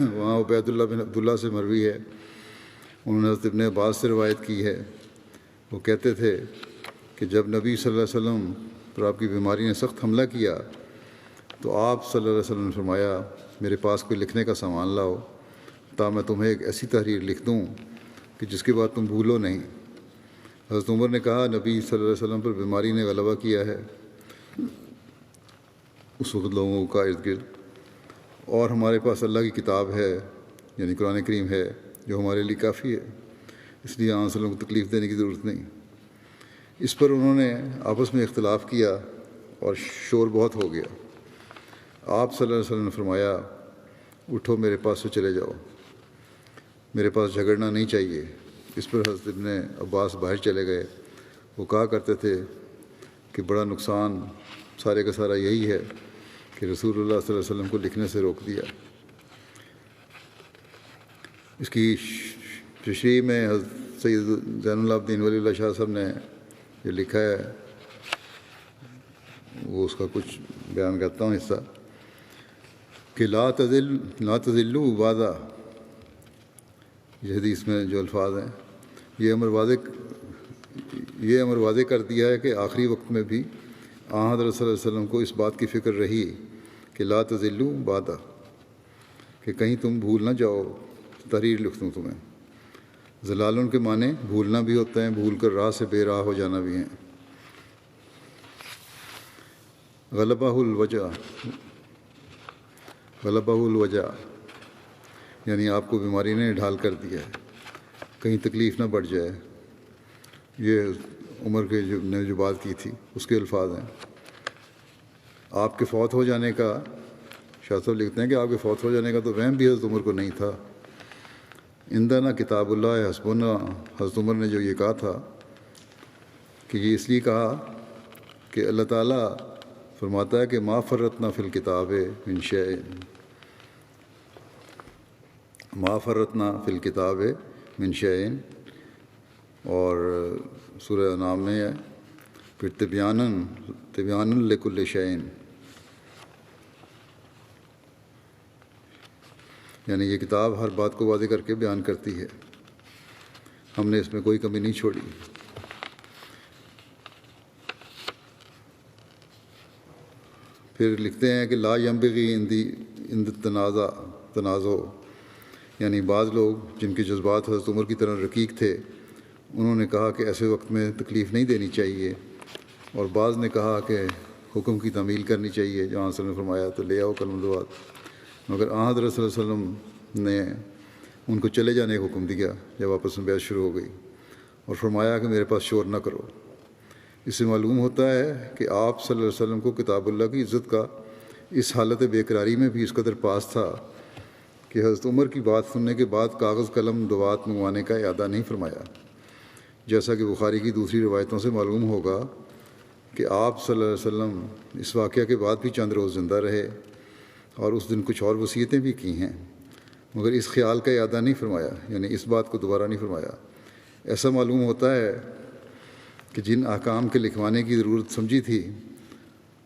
وہاں عبید اللہ بن عبداللہ سے مروی ہے، انہوں نے حضرت ابن عباس سے روایت کی ہے، وہ کہتے تھے کہ جب نبی صلی اللہ علیہ وسلم پر آپ کی بیماری نے سخت حملہ کیا تو آپ صلی اللہ علیہ وسلم نے فرمایا میرے پاس کوئی لکھنے کا سامان لاؤ تا میں تمہیں ایک ایسی تحریر لکھ دوں کہ جس کے بعد تم بھولو نہیں۔ حضرت عمر نے کہا نبی صلی اللہ علیہ وسلم پر بیماری نے غلبہ کیا ہے اس وقت لوگوں کا ارد گرد، اور ہمارے پاس اللہ کی کتاب ہے یعنی قرآن کریم ہے جو ہمارے لیے کافی ہے، اس لیے آن وسلم کو تکلیف دینے کی ضرورت نہیں۔ اس پر انہوں نے آپس میں اختلاف کیا اور شور بہت ہو گیا۔ آپ صلی اللہ علیہ وسلم نے فرمایا اٹھو میرے پاس سے چلے جاؤ، میرے پاس جھگڑنا نہیں چاہیے۔ اس پر حضرت ابن عباس باہر چلے گئے۔ وہ کہا کرتے تھے کہ بڑا نقصان سارے کا سارا یہی ہے کہ رسول اللہ صلی اللہ علیہ وسلم کو لکھنے سے روک دیا۔ اس کی تشریح میں حضرت سید زین العابدین ولی اللہ شاہ صاحب نے جو لکھا ہے وہ اس کا کچھ بیان کرتا ہوں حصہ کہ لا تذلوا بعدا، یہ حدیث میں جو الفاظ ہیں یہ امر واضح کر دیا ہے کہ آخری وقت میں بھی حضرت صلی اللہ علیہ وسلم کو اس بات کی فکر رہی کہ لا تذلوا بعدا، کہ کہیں تم بھول نہ جاؤ۔ تحریر لکھ دوں تمہیں۔ ضلالن کے معنی بھولنا بھی ہوتا ہے، بھول کر راہ سے بے راہ ہو جانا بھی ہیں۔ غلبہ الوجع یعنی آپ کو بیماری نے ڈھال کر دیا ہے، کہیں تکلیف نہ بڑھ جائے۔ یہ عمر کے نے جو بات کی تھی اس کے الفاظ ہیں۔ آپ کے فوت ہو جانے کا، شاہ صاحب لکھتے ہیں کہ آپ کے فوت ہو جانے کا تو وہم بھی حضرت عمر کو نہیں تھا۔ عندنا کتاب اللہ حسبنا، حضرت عمر نے جو یہ کہا تھا کہ یہ اس لیے کہا کہ اللہ تعالیٰ فرماتا ہے کہ ما فرطنا فی الکتاب من شیء، ما فرطنا فی الکتاب من شیء، اور سورہ انعام میں ہے پھر تبیانا لکل شیء، یعنی یہ کتاب ہر بات کو واضح کر کے بیان کرتی ہے، ہم نے اس میں کوئی کمی نہیں چھوڑی۔ پھر لکھتے ہیں کہ لا ينبغي عند تنازع، یعنی بعض لوگ جن کے جذبات حضرت عمر کی طرح رقیق تھے انہوں نے کہا کہ ایسے وقت میں تکلیف نہیں دینی چاہیے، اور بعض نے کہا کہ حکم کی تعمیل کرنی چاہیے، جو حضرت نے فرمایا تو لے آؤ کلمہ دوات۔ مگر حضرت صلی اللہ علیہ وسلم نے ان کو چلے جانے کا حکم دیا جب آپس میں بحث شروع ہو گئی، اور فرمایا کہ میرے پاس شور نہ کرو۔ اس سے معلوم ہوتا ہے کہ آپ صلی اللہ علیہ وسلم کو کتاب اللہ کی عزت کا اس حالت بے قراری میں بھی اس قدر پاس تھا کہ حضرت عمر کی بات سننے کے بعد کاغذ قلم دوات منگوانے کا ارادہ نہیں فرمایا، جیسا کہ بخاری کی دوسری روایتوں سے معلوم ہوگا کہ آپ صلی اللہ علیہ وسلم اس واقعہ کے بعد بھی چند روز زندہ رہے اور اس دن کچھ اور وصیتیں بھی کی ہیں، مگر اس خیال کا ارادہ نہیں فرمایا، یعنی اس بات کو دوبارہ نہیں فرمایا۔ ایسا معلوم ہوتا ہے کہ جن احکام کے لکھوانے کی ضرورت سمجھی تھی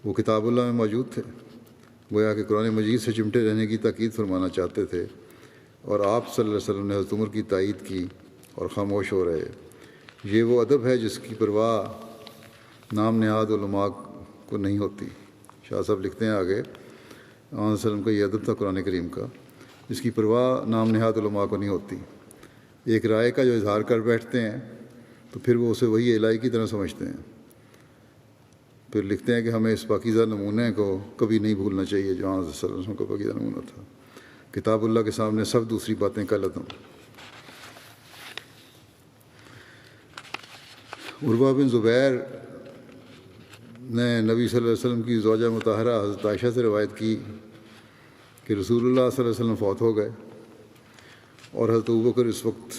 وہ کتاب اللہ میں موجود تھے، گویا کہ قرآن مجید سے چمٹے رہنے کی تاکید فرمانا چاہتے تھے، اور آپ صلی اللہ علیہ وسلم نے حضرت عمر کی تائید کی اور خاموش ہو رہے۔ یہ وہ ادب ہے جس کی پرواہ نام نہاد علماء کو نہیں ہوتی۔ شاہ صاحب لکھتے ہیں آگے علیہ وسلم کا یہ ادب تھا قرآن کریم کا، جس کی پرواہ نام نہاد علماء کو نہیں ہوتی۔ ایک رائے کا جو اظہار کر بیٹھتے ہیں تو پھر وہ اسے وہی الہی کی طرح سمجھتے ہیں۔ پھر لکھتے ہیں کہ ہمیں اس پاکیزہ نمونے کو کبھی نہیں بھولنا چاہیے جو حضرت صلی اللہ علیہ وسلم کا پاکیزہ نمونہ تھا۔ کتاب اللہ کے سامنے سب دوسری باتیں کالعدم۔ عروہ بن زبیر نے نبی صلی اللہ علیہ وسلم کی زوجہ مطہرہ حضرت عائشہ سے روایت کی کہ رسول اللہ صلی اللہ علیہ وسلم فوت ہو گئے اور حضرت ابوبکر اس وقت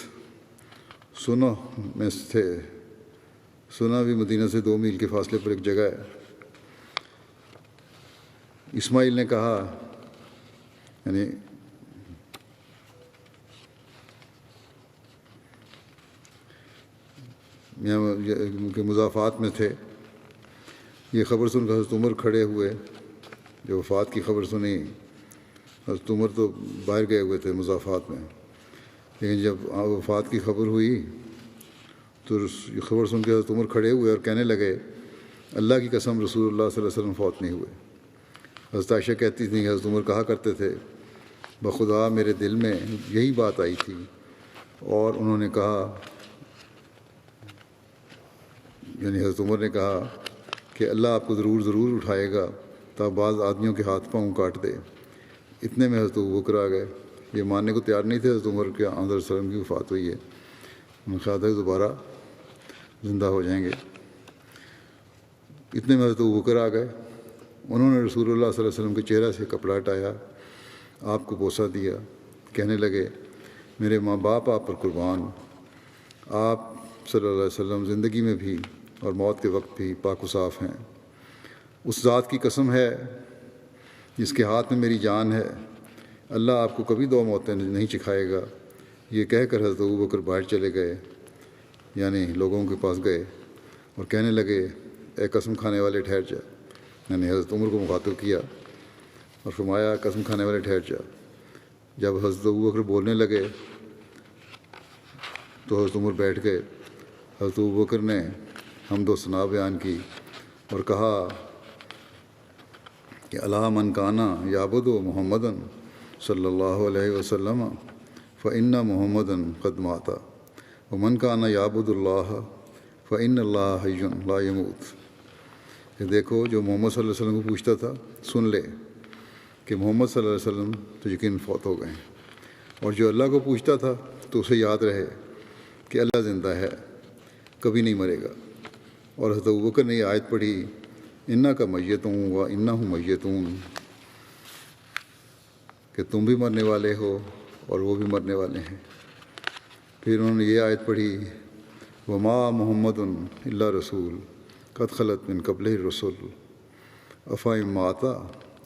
سنہ میں تھے۔ سنہ بھی مدینہ سے 2 میل کے فاصلے پر ایک جگہ ہے۔ اسماعیل نے کہا، یعنی کے مضافات میں تھے۔ یہ خبر سن کر حضرت عمر کھڑے ہوئے، جو وفات کی خبر سنی۔ حضرت عمر تو باہر گئے ہوئے تھے مضافات میں، لیکن جب وفات کی خبر ہوئی تو یہ خبر سن کے حضرت عمر کھڑے ہوئے اور کہنے لگے، اللہ کی قسم رسول اللہ صلی اللہ علیہ وسلم فوت نہیں ہوئے۔ حضرت عائشہ کہتی تھیں کہ حضرت عمر کہا کرتے تھے، بخدا میرے دل میں یہی بات آئی تھی، اور انہوں نے کہا، یعنی حضرت عمر نے کہا کہ اللہ آپ کو ضرور اٹھائے گا تب بعض آدمیوں کے ہاتھ پاؤں کاٹ دے۔ اتنے میں حضرت ابوبکر آ گئے۔ یہ ماننے کو تیار نہیں تھے حضرت عمر کے آن علیہ وسلم کی وفات ہوئی ہے، ان کا خیال ہے دوبارہ زندہ ہو جائیں گے۔ اتنے میں حضرت ابوبکر آ گئے۔ انہوں نے رسول اللہ صلی اللہ علیہ وسلم کے چہرہ سے کپڑا ہٹایا، آپ کو بوسہ دیا، کہنے لگے، میرے ماں باپ آپ پر قربان، آپ صلی اللہ علیہ وسلم زندگی میں بھی اور موت کے وقت بھی پاک و صاف ہیں۔ اس ذات کی قسم ہے جس کے ہاتھ میں میری جان ہے، اللہ آپ کو کبھی 2 موتیں نہیں چکھائے گا۔ یہ کہہ کر حضرت ابوبکر باہر چلے گئے، یعنی لوگوں کے پاس گئے اور کہنے لگے، اے قسم کھانے والے ٹھہر جا، یعنی حضرت عمر کو مخاطب کیا اور فرمایا، قسم کھانے والے ٹھہر جا۔ جب حضرت ابوبکر بولنے لگے تو حضرت عمر بیٹھ گئے۔ حضرت ابوبکر نے حمد و ثنا بیان کی اور کہا کہ الا من کانا یعبد محمدًا صلی اللہ علیہ وسلم فإن محمدًا قد مات ومن کانا یعبد اللہ فإن اللہ حی لا یموت۔ کہ دیکھو، جو محمد صلی اللہ علیہ وسلم کو پوچھتا تھا سن لے کہ محمد صلی اللہ علیہ وسلم تو یقین فوت ہو گئے ہیں، اور جو اللہ کو پوچھتا تھا تو اسے یاد رہے کہ اللہ زندہ ہے، کبھی نہیں مرے گا۔ اور حضرت ابوبکر نے یہ آیت پڑھی، انا کا میتوں و انہم میتون، کہ تم بھی مرنے والے ہو اور وہ بھی مرنے والے ہیں۔ پھر انہوں نے یہ آیت پڑھی، وما محمد الا رسول قد خلت من قبلہ الرسل افإن مات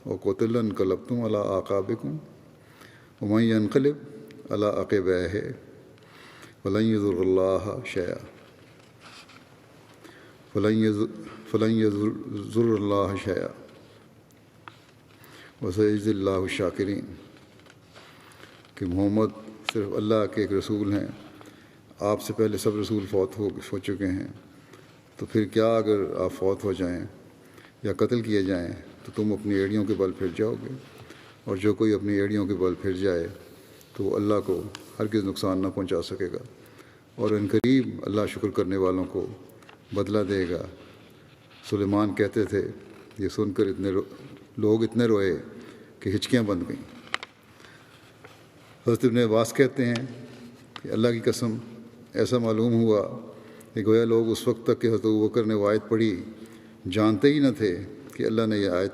وقتل انقلبتم علی اعقابکم ومن ینقلب علی عقبیہ فلن یضر اللہ شیئا فلن یضر اللہ شیئا وسیجزی اللہ الشاکرین۔ کہ محمد صرف اللہ کے ایک رسول ہیں، آپ سے پہلے سب رسول فوت ہو چکے ہیں، تو پھر کیا اگر آپ فوت ہو جائیں یا قتل کیے جائیں تو تم اپنی ایڑیوں کے بل پھر جاؤ گے، اور جو کوئی اپنی ایڑیوں کے بل پھر جائے تو وہ اللہ کو ہرگز نقصان نہ پہنچا سکے گا، اور ان قریب اللہ شکر کرنے والوں کو بدلہ دے گا۔ سلیمان کہتے تھے، یہ سن کر لوگ اتنے روئے کہ ہچکیاں بند گئیں۔ حضرت ابن عباس کہتے ہیں کہ اللہ کی قسم ایسا معلوم ہوا کہ گویا لوگ اس وقت تک کہ حضرت ابوبکر نے وہ آیت پڑھی جانتے ہی نہ تھے کہ اللہ نے یہ آیت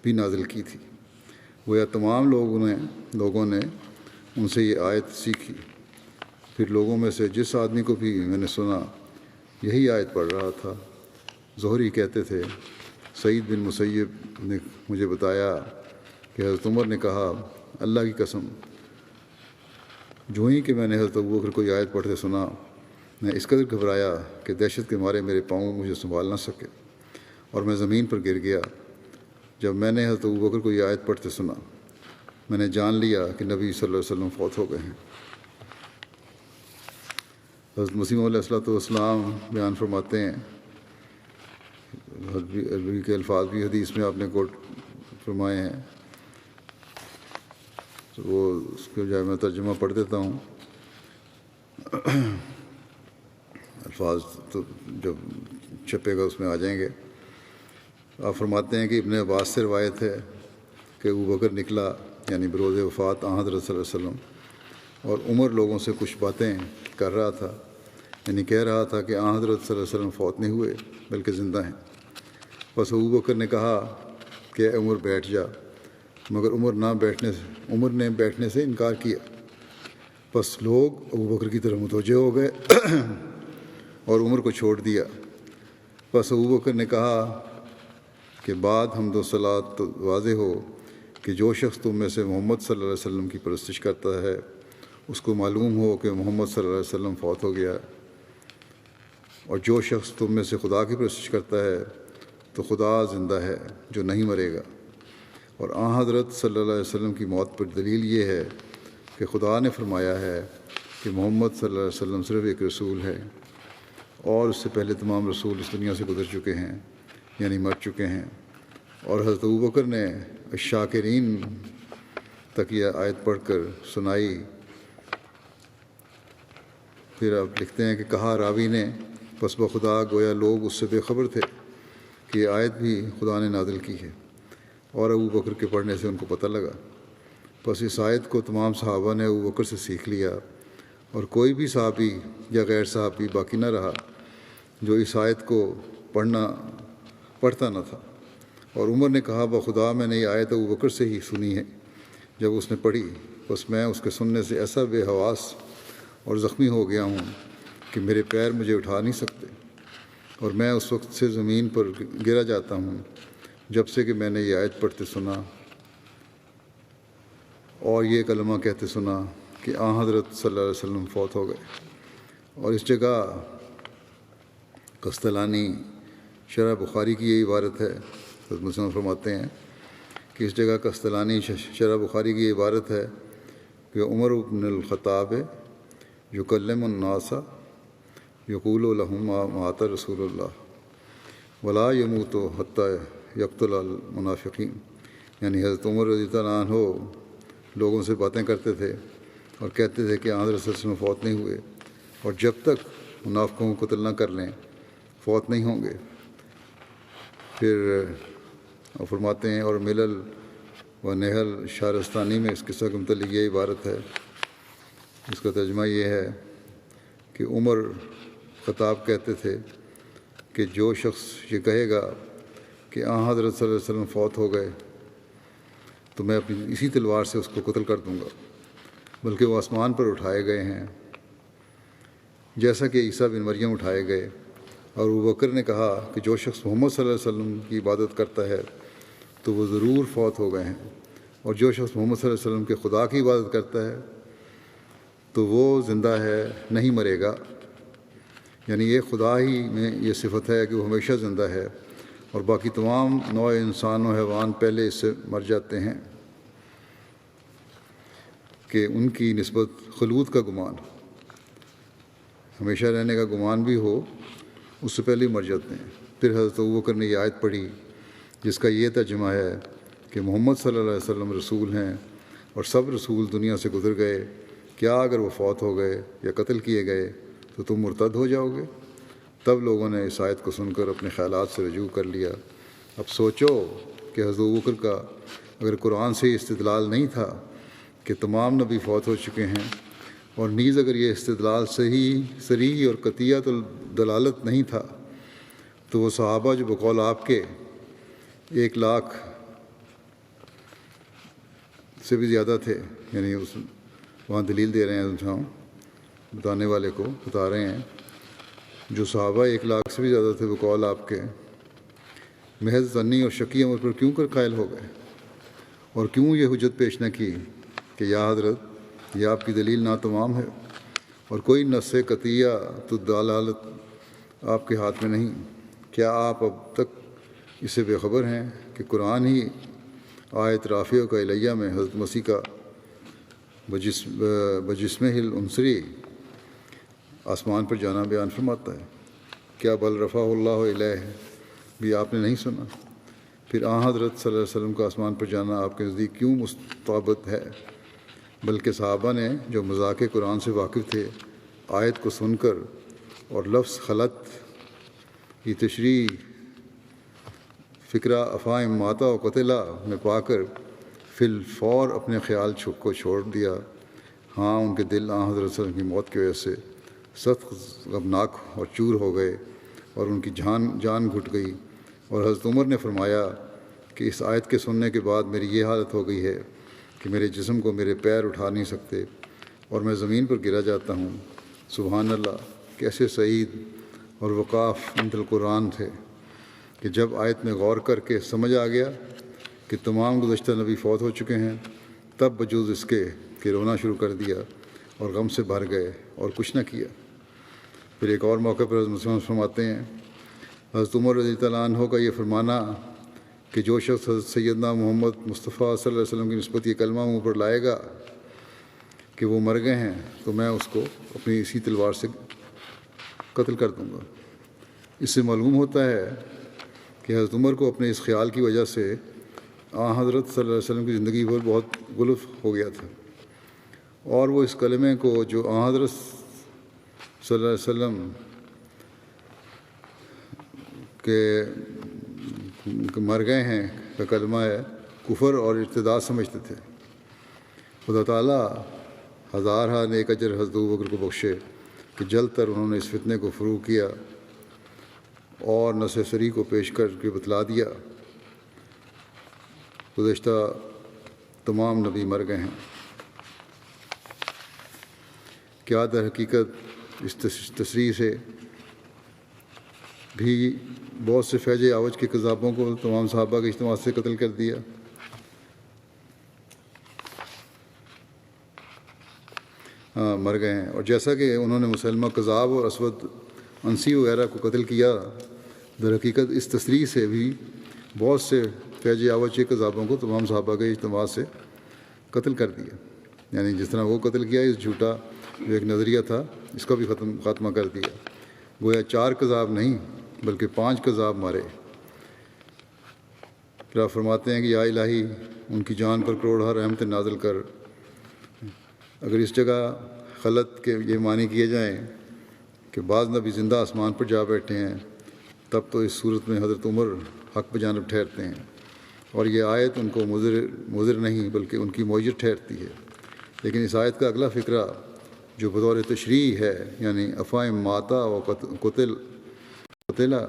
بھی نازل کی تھی۔ گویا تمام لوگوں نے ان سے یہ آیت سیکھی۔ پھر لوگوں میں سے جس آدمی کو بھی میں نے سنا یہی آیت پڑھ رہا تھا۔ زہری کہتے تھے، سعید بن مسیب نے مجھے بتایا کہ حضرت عمر نے کہا، اللہ کی قسم جو ہی کہ میں نے حضرت ابوبکر کو یہ آیت پڑھتے سنا، میں اس قدر گھبرایا کہ دہشت کے مارے میرے پاؤں مجھے سنبھال نہ سکے اور میں زمین پر گر گیا۔ جب میں نے حضرت ابوبکر کو یہ آیت پڑھتے سنا، میں نے جان لیا کہ نبی صلی اللہ علیہ وسلم فوت ہو گئے ہیں۔ حضرت مسیح علیہ السلام بیان فرماتے ہیں، عربی کے الفاظ بھی حدیث میں آپ نے کوٹ فرمائے ہیں، تو وہ اس کو جو ہے میں ترجمہ پڑھ دیتا ہوں۔ الفاظ تو جب چھپے گا اس میں آ جائیں گے۔ آپ فرماتے ہیں کہ ابن عباس سے روایت ہے کہ ابوبکر نکلا، یعنی بروز وفات آن حضرت صلی اللہ علیہ وسلم، اور عمر لوگوں سے کچھ باتیں کر رہا تھا، یعنی کہہ رہا تھا کہ آن حضرت صلی اللہ علیہ وسلم فوت نہیں ہوئے بلکہ زندہ ہیں۔ بس ابوبکر نے کہا کہ اے عمر بیٹھ جا، مگر عمر نے بیٹھنے سے انکار کیا۔ بس لوگ ابوبکر کی طرف متوجہ ہو گئے اور عمر کو چھوڑ دیا۔ بس ابوبکر نے کہا کہ بعد حمد و صلات تو واضح ہو کہ جو شخص تم میں سے محمد صلی اللہ علیہ وسلم کی پرستش کرتا ہے اس کو معلوم ہو کہ محمد صلی اللہ علیہ وسلم فوت ہو گیا۔ اور جو شخص تم میں سے خدا کی پرستش کرتا ہے تو خدا زندہ ہے جو نہیں مرے گا۔ اور آن حضرت صلی اللہ علیہ وسلم کی موت پر دلیل یہ ہے کہ خدا نے فرمایا ہے کہ محمد صلی اللہ علیہ وسلم صرف ایک رسول ہے، اور اس سے پہلے تمام رسول اس دنیا سے گزر چکے ہیں، یعنی مر چکے ہیں۔ اور حضرت ابوبکر نے الشاکرین تک یہ آیت پڑھ کر سنائی۔ پھر آپ لکھتے ہیں کہ کہا راوی نے، پس بخدا گویا لوگ اس سے بے خبر تھے کہ یہ آیت بھی خدا نے نازل کی ہے، اور ابوبکر کے پڑھنے سے ان کو پتہ لگا۔ پس اس آیت کو تمام صحابہ نے ابوبکر سے سیکھ لیا، اور کوئی بھی صحابی یا غیر صحابی باقی نہ رہا جو اس آیت کو پڑھتا نہ تھا۔ اور عمر نے کہا بخدا میں نے یہ آیت ابوبکر سے ہی سنی ہے جب اس نے پڑھی، بس میں اس کے سننے سے ایسا بے حواس اور زخمی ہو گیا ہوں کہ میرے پیر مجھے اٹھا نہیں سکتے، اور میں اس وقت سے زمین پر گرا جاتا ہوں جب سے کہ میں نے یہ آیت پڑھتے سنا اور یہ کلمہ کہتے سنا کہ آن حضرت صلی اللہ علیہ وسلم فوت ہو گئے۔ اور اس جگہ قسطلانی شرح بخاری کی یہ عبارت ہے، حضرت مسلم فرماتے ہیں کہ اس جگہ قسطلانی شرح بخاری کی یہ عبارت ہے کہ عمر بن الخطاب یکلم الناس یقول لهم مات رسول اللہ ولا یموت حتی یقتل المنافقین، یعنی حضرت عمر رضی اللہ عنہ لوگوں سے باتیں کرتے تھے اور کہتے تھے کہ حضرت صلی اللہ علیہ وسلم فوت نہیں ہوئے، اور جب تک منافقوں کو قتل نہ کر لیں فوت نہیں ہوں گے۔ پھر فرماتے ہیں اور ملل و نحل شارستانی میں اس قصہ کے متعلق یہ عبارت ہے، اس کا ترجمہ یہ ہے کہ عمر خطاب کہتے تھے کہ جو شخص یہ کہے گا کہ آن حضرت صلی اللہ علیہ وسلم فوت ہو گئے تو میں اپنی اسی تلوار سے اس کو قتل کر دوں گا، بلکہ وہ آسمان پر اٹھائے گئے ہیں جیسا کہ عیسیٰ بن مریم اٹھائے گئے۔ اور ابوبکر نے کہا کہ جو شخص محمد صلی اللہ علیہ وسلم کی عبادت کرتا ہے تو وہ ضرور فوت ہو گئے ہیں، اور جو شخص محمد صلی اللہ علیہ وسلم کے خدا کی عبادت کرتا ہے تو وہ زندہ ہے، نہیں مرے گا، یعنی یہ خدا ہی میں یہ صفت ہے کہ وہ ہمیشہ زندہ ہے، اور باقی تمام نوع انسان و حیوان پہلے اس سے مر جاتے ہیں کہ ان کی نسبت خلود کا گمان، ہمیشہ رہنے کا گمان بھی ہو، اس سے پہلے ہی مر جاتے ہیں۔ پھر حضرت ابوبکر نے یہ آیت پڑھی جس کا یہ ترجمہ ہے کہ محمد صلی اللہ علیہ وسلم رسول ہیں اور سب رسول دنیا سے گزر گئے، کیا اگر وہ فوت ہو گئے یا قتل کیے گئے تو تم مرتد ہو جاؤ گے؟ تب لوگوں نے اس آیت کو سن کر اپنے خیالات سے رجوع کر لیا۔ اب سوچو کہ حضرت ابوبکر کا اگر قرآن سے یہ استدلال نہیں تھا کہ تمام نبی فوت ہو چکے ہیں، اور نیز اگر یہ استدلال صریح اور قطعیت الدلالت نہیں تھا، تو وہ صحابہ جو بقول آپ کے 1,00,000 سے بھی زیادہ تھے، یعنی وہاں دلیل دے رہے ہیں، بتانے والے کو بتا رہے ہیں، جو صحابہ 1,00,000 سے بھی زیادہ تھے بقول آپ کے، محض ظنی اور شکی امر پر کیوں کر قائل ہو گئے، اور کیوں یہ حجت پیش نہ کی کہ یا حضرت یہ آپ کی دلیل ناتمام ہے اور کوئی نص قطعیہ تو دلالت آپ کے ہاتھ میں نہیں؟ کیا آپ اب تک اس سے بے خبر ہیں کہ قرآن ہی آیت رافع کا الیہ میں حضرت مسیح کا بجسمہ العنصری آسمان پر جانا بیان فرماتا ہے؟ کیا بل رفع اللہ الیہ بھی آپ نے نہیں سنا؟ پھر آن حضرت صلی اللہ علیہ وسلم کا آسمان پر جانا آپ کے نزدیک کیوں مستعبد ہے؟ بلکہ صحابہ نے جو مذاق قرآن سے واقف تھے، آیت کو سن کر اور لفظ خلط کی تشریح فکرہ افہام ماتا و قتلا میں پا کر فی الفور اپنے خیال کو چھوڑ دیا۔ ہاں، ان کے دل آن حضرت صلی اللہ علیہ وسلم کی موت کی وجہ سے سخت غمناک اور چور ہو گئے، اور ان کی جان گھٹ گئی۔ اور حضرت عمر نے فرمایا کہ اس آیت کے سننے کے بعد میری یہ حالت ہو گئی ہے کہ میرے جسم کو میرے پیر اٹھا نہیں سکتے اور میں زمین پر گرا جاتا ہوں۔ سبحان اللہ، کیسے سعید اور وقاف عند القرآن تھے کہ جب آیت میں غور کر کے سمجھ آ گیا کہ تمام گزشتہ نبی فوت ہو چکے ہیں، تب بجوز اس کے کہ رونا شروع کر دیا اور غم سے بھر گئے اور کچھ نہ کیا۔ پھر ایک اور موقع پر حضرت مسلم فرماتے ہیں حضرت عمر رضی اللہ عنہ کا یہ فرمانا کہ جو شخص حضرت سیدنا محمد مصطفیٰ صلی اللہ علیہ وسلم کی نسبت یہ کلمہ منہ پر لائے گا کہ وہ مر گئے ہیں تو میں اس کو اپنی اسی تلوار سے قتل کر دوں گا۔ اس سے معلوم ہوتا ہے کہ حضرت عمر کو اپنے اس خیال کی وجہ سے حضرت صلی اللہ علیہ وسلم کی زندگی پر بہت غلف ہو گیا تھا، اور وہ اس کلمے کو جو حضرت صلی اللہ علیہ وسلم کے مر گئے ہیں کا کلمہ ہے کفر اور ارتداد سمجھتے تھے۔ خدا تعالیٰ ہزارہ نیک اجر حضرت ابوبکر کو بخشے کہ جلد تر انہوں نے اس فتنے کو فروغ کیا اور نصح سری کو پیش کر کے بتلا دیا۔ گزشتہ تمام نبی مر گئے ہیں۔ کیا در حقیقت اس تصریح سے بھی بہت سے فیض اعوج کے کذابوں کو تمام صحابہ کے اجتماع سے قتل کر دیا؟ ہاں، مر گئے ہیں۔ اور جیسا کہ انہوں نے مسلمہ کذاب اور اسود انسی وغیرہ کو قتل کیا، در حقیقت اس تصریح سے بھی بہت سے فیض اعوج کے کذابوں کو تمام صحابہ کے اجتماع سے قتل کر دیا۔ یعنی جس طرح وہ قتل کیا، اس جھوٹا جو ایک نظریہ تھا اس کا بھی خاتمہ کر دیا۔ گویا 4 کذاب نہیں بلکہ 5 کذاب مارے۔ پھر آپ فرماتے ہیں کہ یا الہی ان کی جان پر کروڑہ رحمت نازل کر۔ اگر اس جگہ خلط کے یہ معنی کیے جائیں کہ بعض نبی زندہ آسمان پر جا بیٹھے ہیں، تب تو اس صورت میں حضرت عمر حق بجانب ٹھہرتے ہیں، اور یہ آیت ان کو مضر نہیں بلکہ ان کی معجر ٹھہرتی ہے۔ لیکن اس آیت کا اگلا فقرہ جو بطور تشریح ہے، یعنی افائم ماتا و قتلا،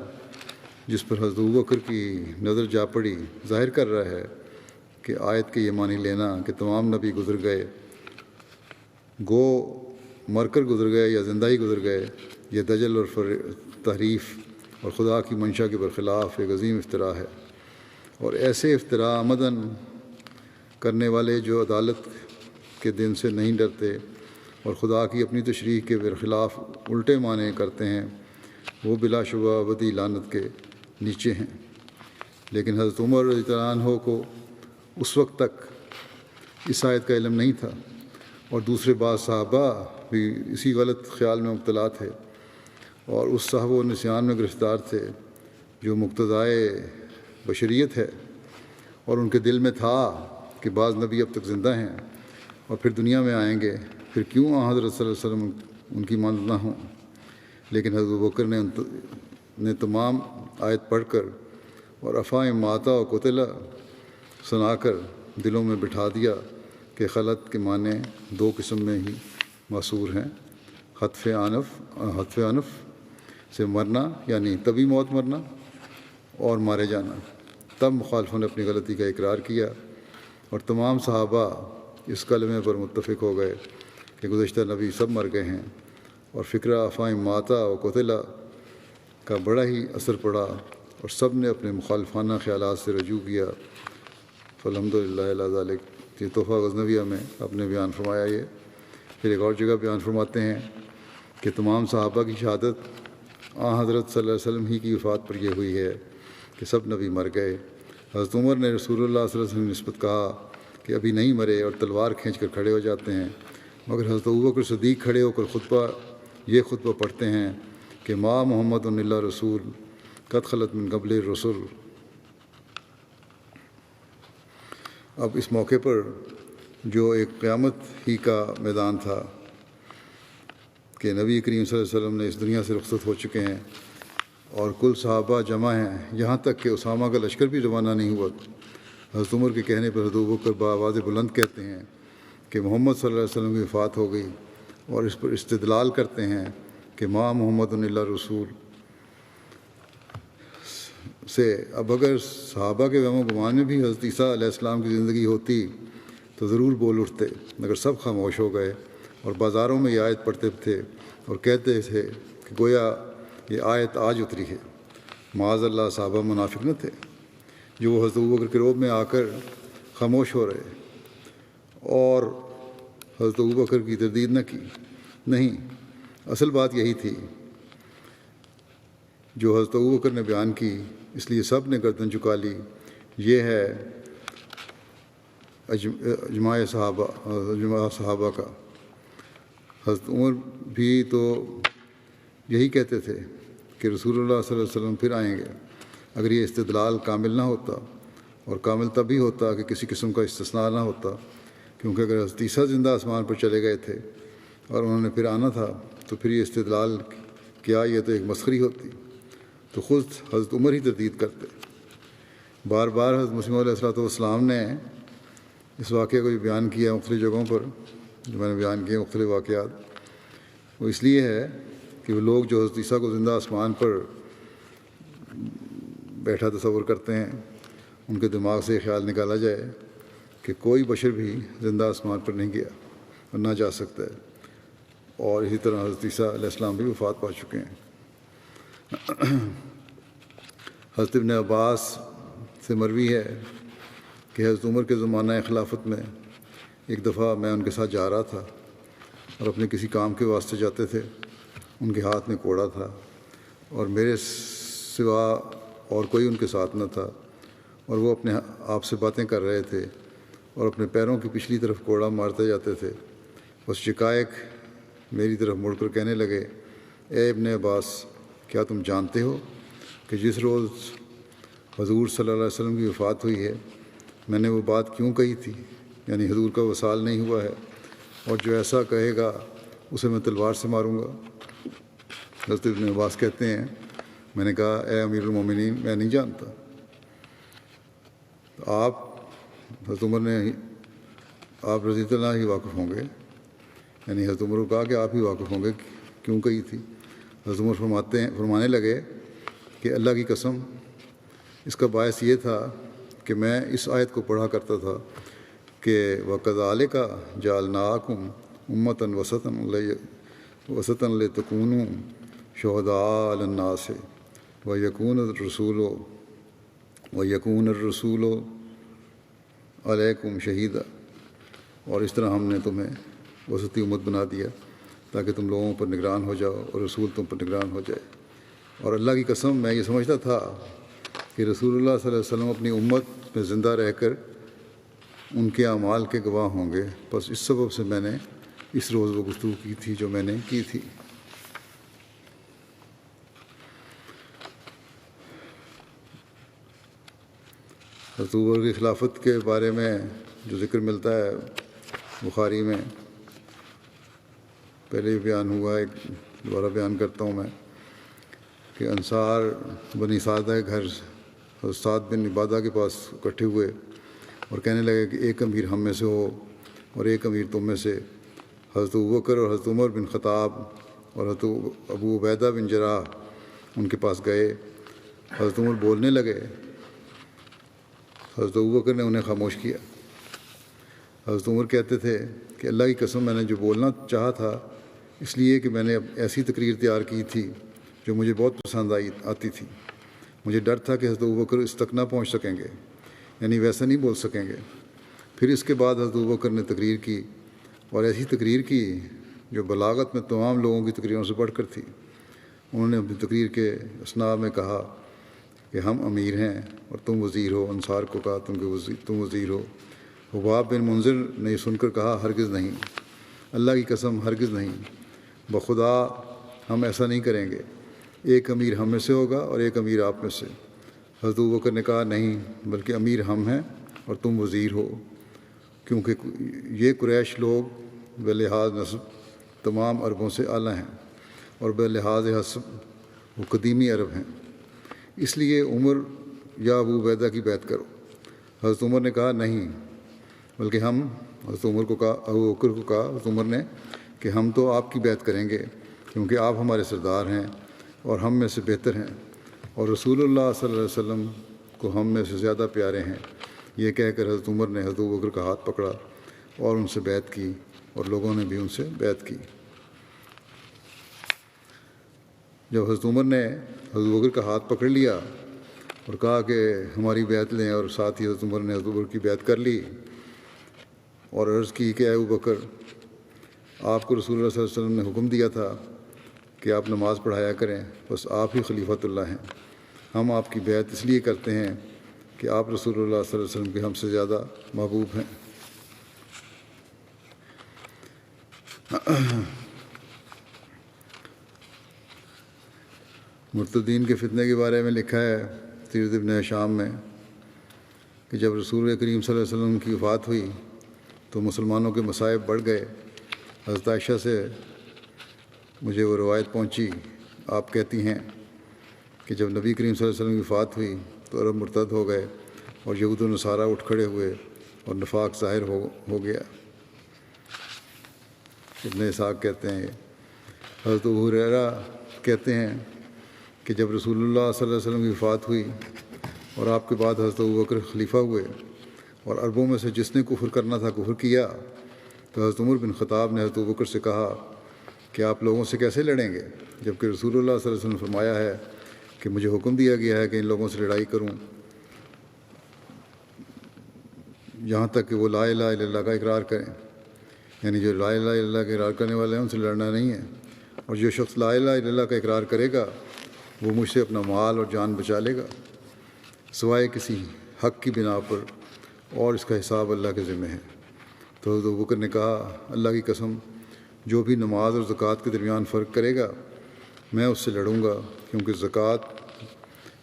جس پر حضرت ابوبکر کی نظر جا پڑی، ظاہر کر رہا ہے کہ آیت کے یہ معنی لینا کہ تمام نبی گزر گئے، گو مر کر گزر گئے یا زندہ ہی گزر گئے، یہ دجل اور تحریف اور خدا کی منشا کے برخلاف ایک عظیم افتراء ہے۔ اور ایسے افتراء عمداً کرنے والے جو عدالت کے دن سے نہیں ڈرتے اور خدا کی اپنی تشریح کے برخلاف الٹے معنی کرتے ہیں، وہ بلا شبہ ابدی لعنت کے نیچے ہیں۔ لیکن حضرت عمر رضی اللہ عنہ کو اس وقت تک اس آیت کا علم نہیں تھا، اور دوسرے بعض صحابہ بھی اسی غلط خیال میں مبتلا تھے اور اس سہو و نسیان میں گرفتار تھے جو مقتضائے بشریت ہے، اور ان کے دل میں تھا کہ بعض نبی اب تک زندہ ہیں اور پھر دنیا میں آئیں گے، پھر کیوں حضرت صلی اللہ علیہ وسلم ان کی مانند نہ ہوں۔ لیکن حضرت ابوبکر نے تمام آیت پڑھ کر اور افائم ماتا و قتلا سنا کر دلوں میں بٹھا دیا کہ خلط کے معنی 2 قسم میں ہی معصور ہیں، حتف انف سے مرنا یعنی طبی موت مرنا، اور مارے جانا۔ تب مخالفوں نے اپنی غلطی کا اقرار کیا اور تمام صحابہ اس کلمے پر متفق ہو گئے کہ گزشتہ نبی سب مر گئے ہیں، اور فکرہ افائم ماتا و قتلا کا بڑا ہی اثر پڑا اور سب نے اپنے مخالفانہ خیالات سے رجوع کیا۔ فالحمدللہ علی ذالک، یہ تحفہ غزنویہ میں اپنے بیان فرمایا یہ۔ پھر ایک اور جگہ بیان فرماتے ہیں کہ تمام صحابہ کی شہادت حضرت صلی اللہ علیہ وسلم ہی کی وفات پر یہ ہوئی ہے کہ سب نبی مر گئے۔ حضرت عمر نے رسول اللہ صلی اللہ علیہ وسلم کی نسبت کہا کہ ابھی نہیں مرے، اور تلوار کھینچ کر کھڑے ہو جاتے ہیں، مگر حضرت ابوبکر صدیق کھڑے ہو کر یہ خطبہ پڑھتے ہیں کہ ما محمد اللہ رسول قد خلت من قبل الرسل۔ اب اس موقع پر جو ایک قیامت ہی کا میدان تھا کہ نبی کریم صلی اللہ علیہ وسلم نے اس دنیا سے رخصت ہو چکے ہیں اور کل صحابہ جمع ہیں، یہاں تک کہ اسامہ کا لشکر بھی روانہ نہیں ہوا، حضرت عمر کے کہنے پر حضرت ابوبکر بآواز بلند کہتے ہیں کہ محمد صلی اللہ علیہ وسلم کی وفات ہو گئی، اور اس پر استدلال کرتے ہیں کہ ما محمد اللہ رسول سے۔ اب اگر صحابہ کے وہم و گمان میں بھی حضرت عیسیٰ علیہ السلام کی زندگی ہوتی تو ضرور بول اٹھتے، مگر سب خاموش ہو گئے اور بازاروں میں یہ آیت پڑھتے تھے اور کہتے تھے کہ گویا یہ آیت آج اتری ہے۔ معاذ اللہ، صحابہ منافق نہ تھے جو وہ حضرت ابوبکر کے روب میں آ کر خاموش ہو رہے اور حضرت ابوبکر کی تردید نہ کی؟ نہیں، اصل بات یہی تھی جو حضرت ابوبکر نے بیان کی، اس لیے سب نے گردن جھکا لی۔ یہ ہے اجماع صحابہ کا۔ حضرت عمر بھی تو یہی کہتے تھے کہ رسول اللہ صلی اللہ علیہ وسلم پھر آئیں گے۔ اگر یہ استدلال کامل نہ ہوتا، اور کامل تب ہی ہوتا کہ کسی قسم کا استثناء نہ ہوتا، کیونکہ اگر حضرت عیسیٰ زندہ آسمان پر چلے گئے تھے اور انہوں نے پھر آنا تھا، تو پھر یہ استدلال کیا، یہ تو ایک مسخری ہوتی، تو خود حضرت عمر ہی تردید کرتے۔ بار بار حضرت مسیح علیہ والسلام نے اس واقعے کو بھی بیان کیا مختلف جگہوں پر، جو میں نے بیان کیے مختلف واقعات۔ وہ اس لیے ہے کہ وہ لوگ جو حضرت عیسیٰ کو زندہ آسمان پر بیٹھا تصور کرتے ہیں، ان کے دماغ سے یہ خیال نکالا جائے کہ کوئی بشر بھی زندہ آسمان پر نہیں گیا اور نہ جا سکتا ہے، اور اسی طرح حضرت عیسیٰ علیہ السلام بھی وفات پا چکے ہیں۔ حضرت ابن عباس سے مروی ہے کہ حضرت عمر کے زمانہ خلافت میں ایک دفعہ میں ان کے ساتھ جا رہا تھا اور اپنے کسی کام کے واسطے جاتے تھے۔ ان کے ہاتھ میں کوڑا تھا اور میرے سوا اور کوئی ان کے ساتھ نہ تھا، اور وہ اپنے آپ سے باتیں کر رہے تھے اور اپنے پیروں کی پچھلی طرف کوڑا مارتے جاتے تھے۔ بس شکایک میری طرف مڑ کر کہنے لگے، اے ابن عباس، کیا تم جانتے ہو کہ جس روز حضور صلی اللہ علیہ وسلم کی وفات ہوئی ہے، میں نے وہ بات کیوں کہی تھی، یعنی حضور کا وصال نہیں ہوا ہے، اور جو ایسا کہے گا اسے میں تلوار سے ماروں گا۔ حضرت ابن عباس کہتے ہیں، میں نے کہا، اے امیر المومنین، میں نہیں جانتا۔ آپ حضرت عمر نے آپ رضی اللہ عنہ ہی واقف ہوں گے، یعنی حضرت عمر کو کہا کہ آپ ہی واقف ہوں گے کیوں کہی تھی۔ حضرت عمر فرمانے لگے کہ اللہ کی قسم، اس کا باعث یہ تھا کہ میں اس آیت کو پڑھا کرتا تھا کہ وَكَذَلِكَ جَعَلْنَاكُمْ أُمَّةً وَسَطًا لِتَكُونُوا شُهَدَاءَ عَلَى النَّاسِ وَيَكُونَ الرَّسُولُ عَلَيْكُمْ شَهِيدًا۔ اور اس طرح ہم نے تمہیں وسطی امت بنا دیا تاکہ تم لوگوں پر نگران ہو جاؤ اور رسول تم پر نگران ہو جائے۔ اور اللہ کی قسم، میں یہ سمجھتا تھا کہ رسول اللہ صلی اللہ علیہ وسلم اپنی امت میں زندہ رہ کر ان کے اعمال کے گواہ ہوں گے، بس اس سبب سے میں نے اس روز وہ گفتگو کی تھی جو میں نے کی تھی۔ حضرت عمر کی خلافت کے بارے میں جو ذکر ملتا ہے بخاری میں، پہلے بھی بیان ہوا ہے، دوبارہ بیان کرتا ہوں میں، کہ انصار بنی سعدہ کے گھر حضرت سعد بن عبادہ کے پاس اکٹھے ہوئے اور کہنے لگے کہ ایک امیر ہم میں سے ہو اور ایک امیر تم میں سے۔ حضرت ابوبکر اور حضرت عمر بن خطاب اور حضرت ابو عبیدہ بن جراح ان کے پاس گئے۔ حضرت عمر بولنے لگے، حضرت ابوبکر نے انہیں خاموش کیا۔ حضرت عمر کہتے تھے کہ اللہ کی قسم، میں نے جو بولنا چاہا تھا اس لیے کہ میں نے ایسی تقریر تیار کی تھی جو مجھے بہت پسند آتی تھی۔ مجھے ڈر تھا کہ حضرت ابوبکر اس تک نہ پہنچ سکیں گے، یعنی ویسا نہیں بول سکیں گے۔ پھر اس کے بعد حضرت ابوبکر نے تقریر کی، اور ایسی تقریر کی جو بلاغت میں تمام لوگوں کی تقریروں سے بڑھ کر تھی۔ انہوں نے اپنی تقریر کے اثناء میں کہا کہ ہم امیر ہیں اور تم وزیر ہو۔ انصار کو کہا تم وزیر ہو۔ حباب بن منذر نے یہ سن کر کہا، ہرگز نہیں، اللہ کی قسم ہرگز نہیں، بخدا ہم ایسا نہیں کریں گے، ایک امیر ہم میں سے ہوگا اور ایک امیر آپ میں سے۔ حضرت ابوبکر نے کہا، نہیں، بلکہ امیر ہم ہیں اور تم وزیر ہو، کیونکہ یہ قریش لوگ بلحاظ نسب تمام عربوں سے اعلیٰ ہیں اور بلحاظ حسب وہ قدیمی عرب ہیں، اس لیے عمر یا ابو عبیدہ کی بیعت کرو۔ حضرت عمر نے کہا، نہیں، بلکہ ہم، حضرت عمر کو کہا، ابو بکر کو کہا حضرت عمر نے کہ ہم تو آپ کی بیعت کریں گے، کیونکہ آپ ہمارے سردار ہیں اور ہم میں سے بہتر ہیں، اور رسول اللہ صلی اللہ علیہ وسلم کو ہم میں سے زیادہ پیارے ہیں۔ یہ کہہ کر حضرت عمر نے حضرت ابو بکر کا ہاتھ پکڑا اور ان سے بیعت کی، اور لوگوں نے بھی ان سے بیعت کی۔ جب حضرت عمر نے حضرت ابو بکر کا ہاتھ پکڑ لیا اور کہا کہ ہماری بیعت لیں، اور ساتھ ہی حضرت عمر نے حضرت ابو بکر کی بیعت کر لی اور عرض کی کہ اے ابو بکر، آپ کو رسول اللہ صلی اللہ علیہ وسلم نے حکم دیا تھا کہ آپ نماز پڑھایا کریں، بس آپ ہی خلیفۃ اللہ ہیں۔ ہم آپ کی بیعت اس لیے کرتے ہیں کہ آپ رسول اللہ صلی اللہ علیہ وسلم کے ہم سے زیادہ محبوب ہیں۔ مرتدین کے فتنے کے بارے میں لکھا ہے سیرت ابن ہشام میں کہ جب رسول کریم صلی اللہ علیہ وسلم کی وفات ہوئی تو مسلمانوں کے مصائب بڑھ گئے۔ حضرت عائشہ سے مجھے وہ روایت پہنچی، آپ کہتی ہیں کہ جب نبی کریم صلی اللہ علیہ وسلم کی وفات ہوئی تو عرب مرتد ہو گئے اور یہود و نصارہ اٹھ کھڑے ہوئے اور نفاق ظاہر ہو گیا۔ ابن اسحاق کہتے ہیں، حضرت ابو ہریرہ کہتے ہیں کہ جب رسول اللہ صلی اللہ علیہ وسلم کی وفات ہوئی اور آپ کے بعد حضرت ابوبکر خلیفہ ہوئے اور عربوں میں سے جس نے کفر کرنا تھا کفر کیا، تو حضرت عمر بن خطاب نے حضرت ابوبکر سے کہا کہ آپ لوگوں سے کیسے لڑیں گے، جبکہ رسول اللہ صلی اللہ علیہ وسلم نے فرمایا ہے کہ مجھے حکم دیا گیا ہے کہ ان لوگوں سے لڑائی کروں یہاں تک کہ وہ لا الہ الا اللہ کا اقرار کریں، یعنی جو لا الہ الا اللہ کا اقرار کرنے والے ہیں ان سے لڑنا نہیں ہے، اور جو شخص لا الہ الا اللہ کا اقرار کرے گا وہ مجھ سے اپنا مال اور جان بچا لے گا سوائے کسی حق کی بنا پر، اور اس کا حساب اللہ کے ذمہ ہے۔ تو حضرت ابوبکر نے کہا، اللہ کی قسم جو بھی نماز اور زکوٰۃ کے درمیان فرق کرے گا میں اس سے لڑوں گا، کیونکہ زکوٰۃ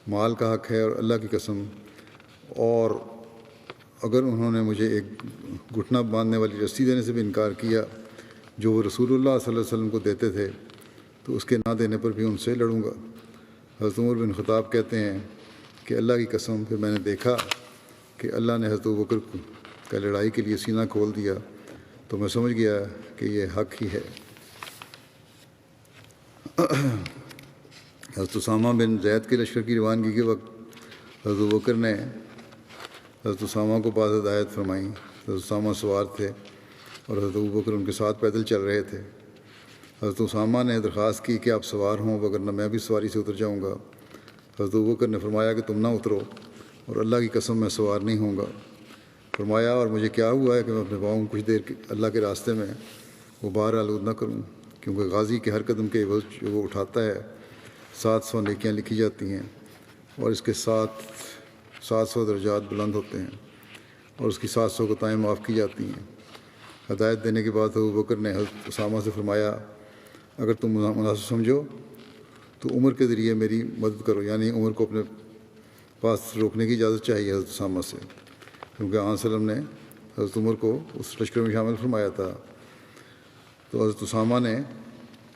مال کا حق ہے، اور اللہ کی قسم اور اگر انہوں نے مجھے ایک گھٹنا باندھنے والی رسی دینے سے بھی انکار کیا جو وہ رسول اللہ صلی اللہ علیہ وسلم کو دیتے تھے تو اس کے نہ دینے پر بھی ان سے لڑوں گا۔ حضرت عمر بن خطاب کہتے ہیں کہ اللہ کی قسم پھر میں نے دیکھا کہ اللہ نے حضرت ابوبکر کا لڑائی کے لیے سینہ کھول دیا تو میں سمجھ گیا کہ یہ حق ہی ہے۔ حضرت اسامہ بن زید کے لشکر کی روانگی کے وقت حضرت ابوبکر نے حضرت اسامہ کو بعض ہدایت فرمائیں۔ حضرت اسامہ سوار تھے اور حضرت ابوبکر ان کے ساتھ پیدل چل رہے تھے۔ حضرت اسامہ نے درخواست کی کہ آپ سوار ہوں وگرنہ میں بھی سواری سے اتر جاؤں گا۔ حضرت ابوبکر نے فرمایا کہ تم نہ اترو، اور اللہ کی قسم میں سوار نہیں ہوں گا۔ فرمایا اور مجھے کیا ہوا ہے کہ میں اپنے پاؤں کچھ دیر اللہ کے راستے میں غبار آلود نہ کروں، کیونکہ غازی کے ہر قدم کے عوض جو وہ اٹھاتا ہے 700 نیکیاں لکھی جاتی ہیں، اور اس کے ساتھ 700 درجات بلند ہوتے ہیں، اور اس کی 700 خطائیں معاف کی جاتی ہیں۔ ہدایت دینے کے بعد ابوبکر نے حضرت اسامہ سے فرمایا اگر تم مناسب سمجھو تو عمر کے ذریعے میری مدد کرو، یعنی عمر کو اپنے پاس روکنے کی اجازت چاہیے حضرت اسامہ سے، کیونکہ آن وسلم نے حضرت عمر کو اس لشکر میں شامل فرمایا تھا۔ تو حضرت اسامہ نے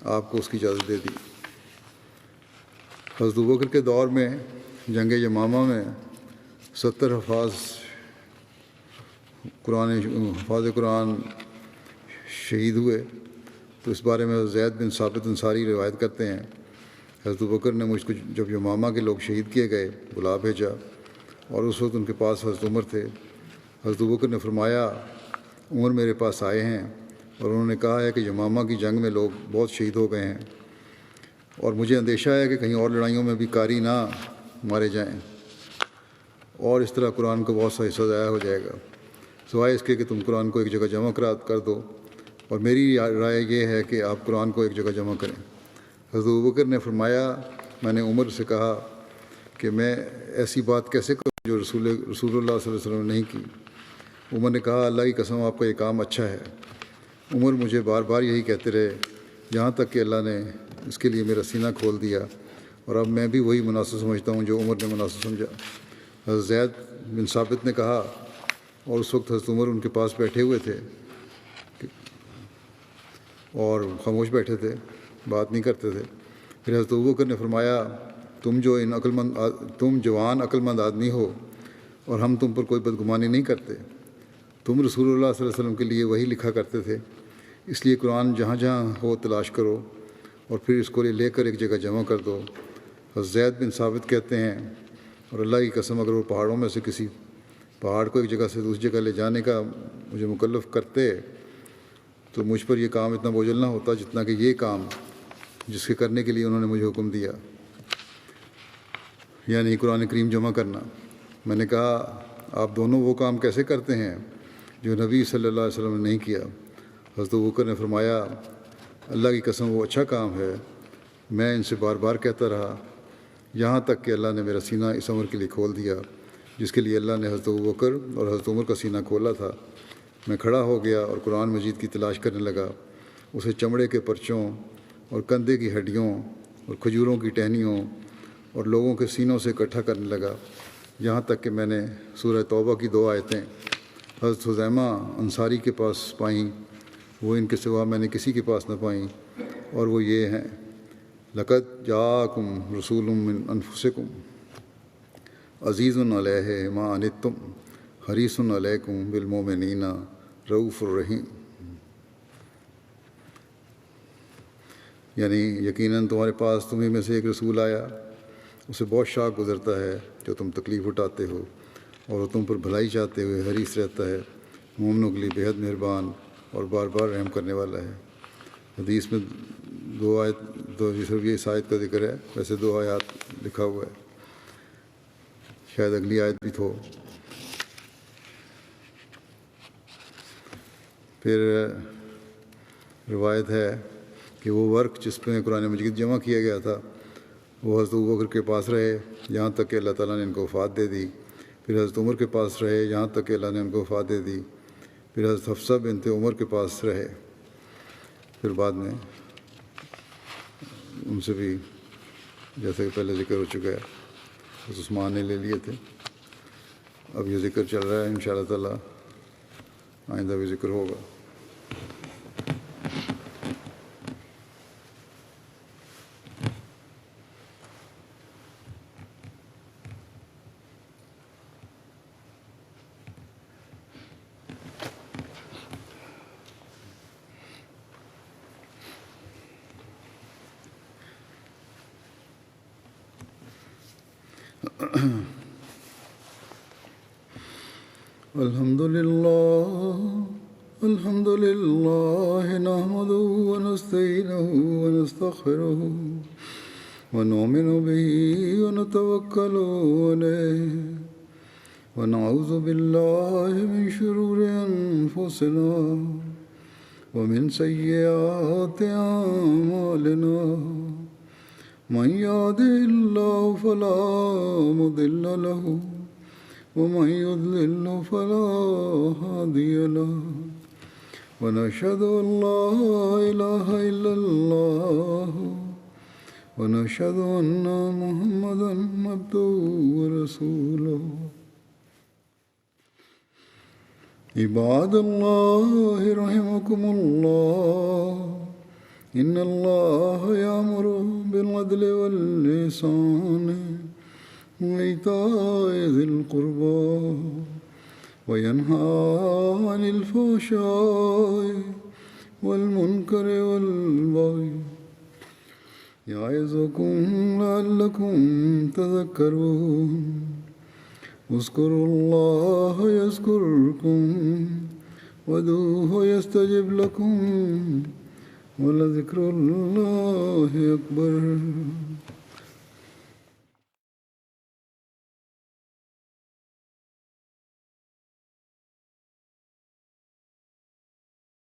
آپ کو اس کی اجازت دے دی۔ حضرت ابوبکر کے دور میں جنگ یمامہ میں 70 حفاظ قرآن شہید ہوئے۔ تو اس بارے میں زید بن ثابت انصاری روایت کرتے ہیں، حضرت ابوبکر نے مجھ کو جب یمامہ کے لوگ شہید کیے گئے بلا بھیجا، اور اس وقت ان کے پاس حضرت عمر تھے۔ حضرت ابوبکر نے فرمایا عمر میرے پاس آئے ہیں اور انہوں نے کہا ہے کہ یمامہ کی جنگ میں لوگ بہت شہید ہو گئے ہیں، اور مجھے اندیشہ ہے کہ کہیں اور لڑائیوں میں بھی قاری نہ مارے جائیں، اور اس طرح قرآن کو بہت سا حصہ ضائع ہو جائے گا، سوائے اس کے کہ تم قرآن کو ایک جگہ جمع کر دو، اور میری رائے یہ ہے کہ آپ قرآن کو ایک جگہ جمع کریں۔ حضرت ابوبکر نے فرمایا میں نے عمر سے کہا کہ میں ایسی بات کیسے کروں جو رسول اللہ صلی اللہ علیہ وسلم نے نہیں کی۔ عمر نے کہا اللہ کی قسم آپ کا یہ کام اچھا ہے۔ عمر مجھے بار بار یہی کہتے رہے یہاں تک کہ اللہ نے اس کے لیے میرا سینہ کھول دیا، اور اب میں بھی وہی مناسب سمجھتا ہوں جو عمر نے مناسب سمجھا۔ حضرت زید بن ثابت نے کہا، اور اس وقت حضرت عمر ان کے پاس بیٹھے ہوئے تھے اور خاموش بیٹھے تھے، بات نہیں کرتے تھے۔ پھر حضرت ابوبکر نے فرمایا تم جوان عقل مند آدمی ہو اور ہم تم پر کوئی بدگمانی نہیں کرتے۔ تم رسول اللہ صلی اللہ علیہ وسلم کے لیے وہی لکھا کرتے تھے، اس لیے قرآن جہاں جہاں ہو تلاش کرو اور پھر اس کو لے کر ایک جگہ جمع کر دو۔ حضرت زید بن ثابت کہتے ہیں اور اللہ کی قسم اگر وہ پہاڑوں میں سے کسی پہاڑ کو ایک جگہ سے دوسری جگہ لے جانے کا مجھے مکلف کرتے تو مجھ پر یہ کام اتنا بوجھل نہ ہوتا جتنا کہ یہ کام جس کے کرنے کے لیے انہوں نے مجھے حکم دیا، یعنی قرآن کریم جمع کرنا۔ میں نے کہا آپ دونوں وہ کام کیسے کرتے ہیں جو نبی صلی اللہ علیہ وسلم نے نہیں کیا؟ حضرت ابوبکر نے فرمایا اللہ کی قسم وہ اچھا کام ہے میں ان سے بار بار کہتا رہا، یہاں تک کہ اللہ نے میرا سینہ اس عمر کے لیے کھول دیا جس کے لیے اللہ نے حضرت ابوبکر اور حضرت عمر کا سینہ کھولا تھا۔ میں کھڑا ہو گیا اور قرآن مجید کی تلاش کرنے لگا، اسے چمڑے کے پرچوں اور کندھے کی ہڈیوں اور کھجوروں کی ٹہنیوں اور لوگوں کے سینوں سے اکٹھا کرنے لگا، یہاں تک کہ میں نے سورہ توبہ کی 2 آیتیں حضرت حذیمہ انصاری کے پاس پائیں، وہ ان کے سوا میں نے کسی کے پاس نہ پائیں، اور وہ یہ ہیں: لقد جاءکم رسول من انفسکم عزیز علیہ ما عنتم حریص علیکم بالمؤمنین رؤوف الرحیم، یعنی یقیناً تمہارے پاس تمہیں میں سے ایک رسول آیا، اسے بہت شاق گزرتا ہے جو تم تکلیف اٹھاتے ہو، اور وہ تم پر بھلائی چاہتے ہوئے حریص رہتا ہے، مومنوں کے لیے بےحد مہربان اور بار بار رحم کرنے والا ہے۔ حدیث میں 2 آیت صرف یہ اس آیت کا ذکر ہے، ویسے 2 آیات لکھا ہوا ہے، شاید اگلی آیت بھی ہو۔ پھر روایت ہے کہ وہ ورق جس پہ قرآن مجید جمع کیا گیا تھا وہ حضرت ابوبکر کے پاس رہے یہاں تک کہ اللہ تعالیٰ نے ان کو وفات دے دی، پھر حضرت عمر کے پاس رہے یہاں تک کہ اللہ نے ان کو وفات دے دی، پھر حضرت حفصہ بنت عمر کے پاس رہے، پھر بعد میں ان سے بھی جیسے کہ پہلے ذکر ہو چکا ہے حضرت عثمان نے لے لیے تھے۔ اب یہ ذکر چل رہا ہے، انشاءاللہ تعالیٰ آئندہ بھی ذکر ہوگا۔ الحمد لله نحمده ونستعينه ونستغفره ونؤمن به ونتوكل عليه ونعوذ بالله من شرور أنفسنا ومن سيئات أعمالنا، من يهده الله فلا مضل له ومن يضلل فلا هادي له، ونشهد أن لا إله إلا الله ونشهد أن محمدا عبده ورسوله۔ عباد الله رحمكم الله، إن الله يأمر بالعدل والإحسان وإيتاء ذي القربى وينهى عن الفحشاء والمنكر والبغي يعظكم لعلكم تذكرون۔ اذكروا الله يذكركم وادعوه يستجب لكم ولذكر الله أكبر۔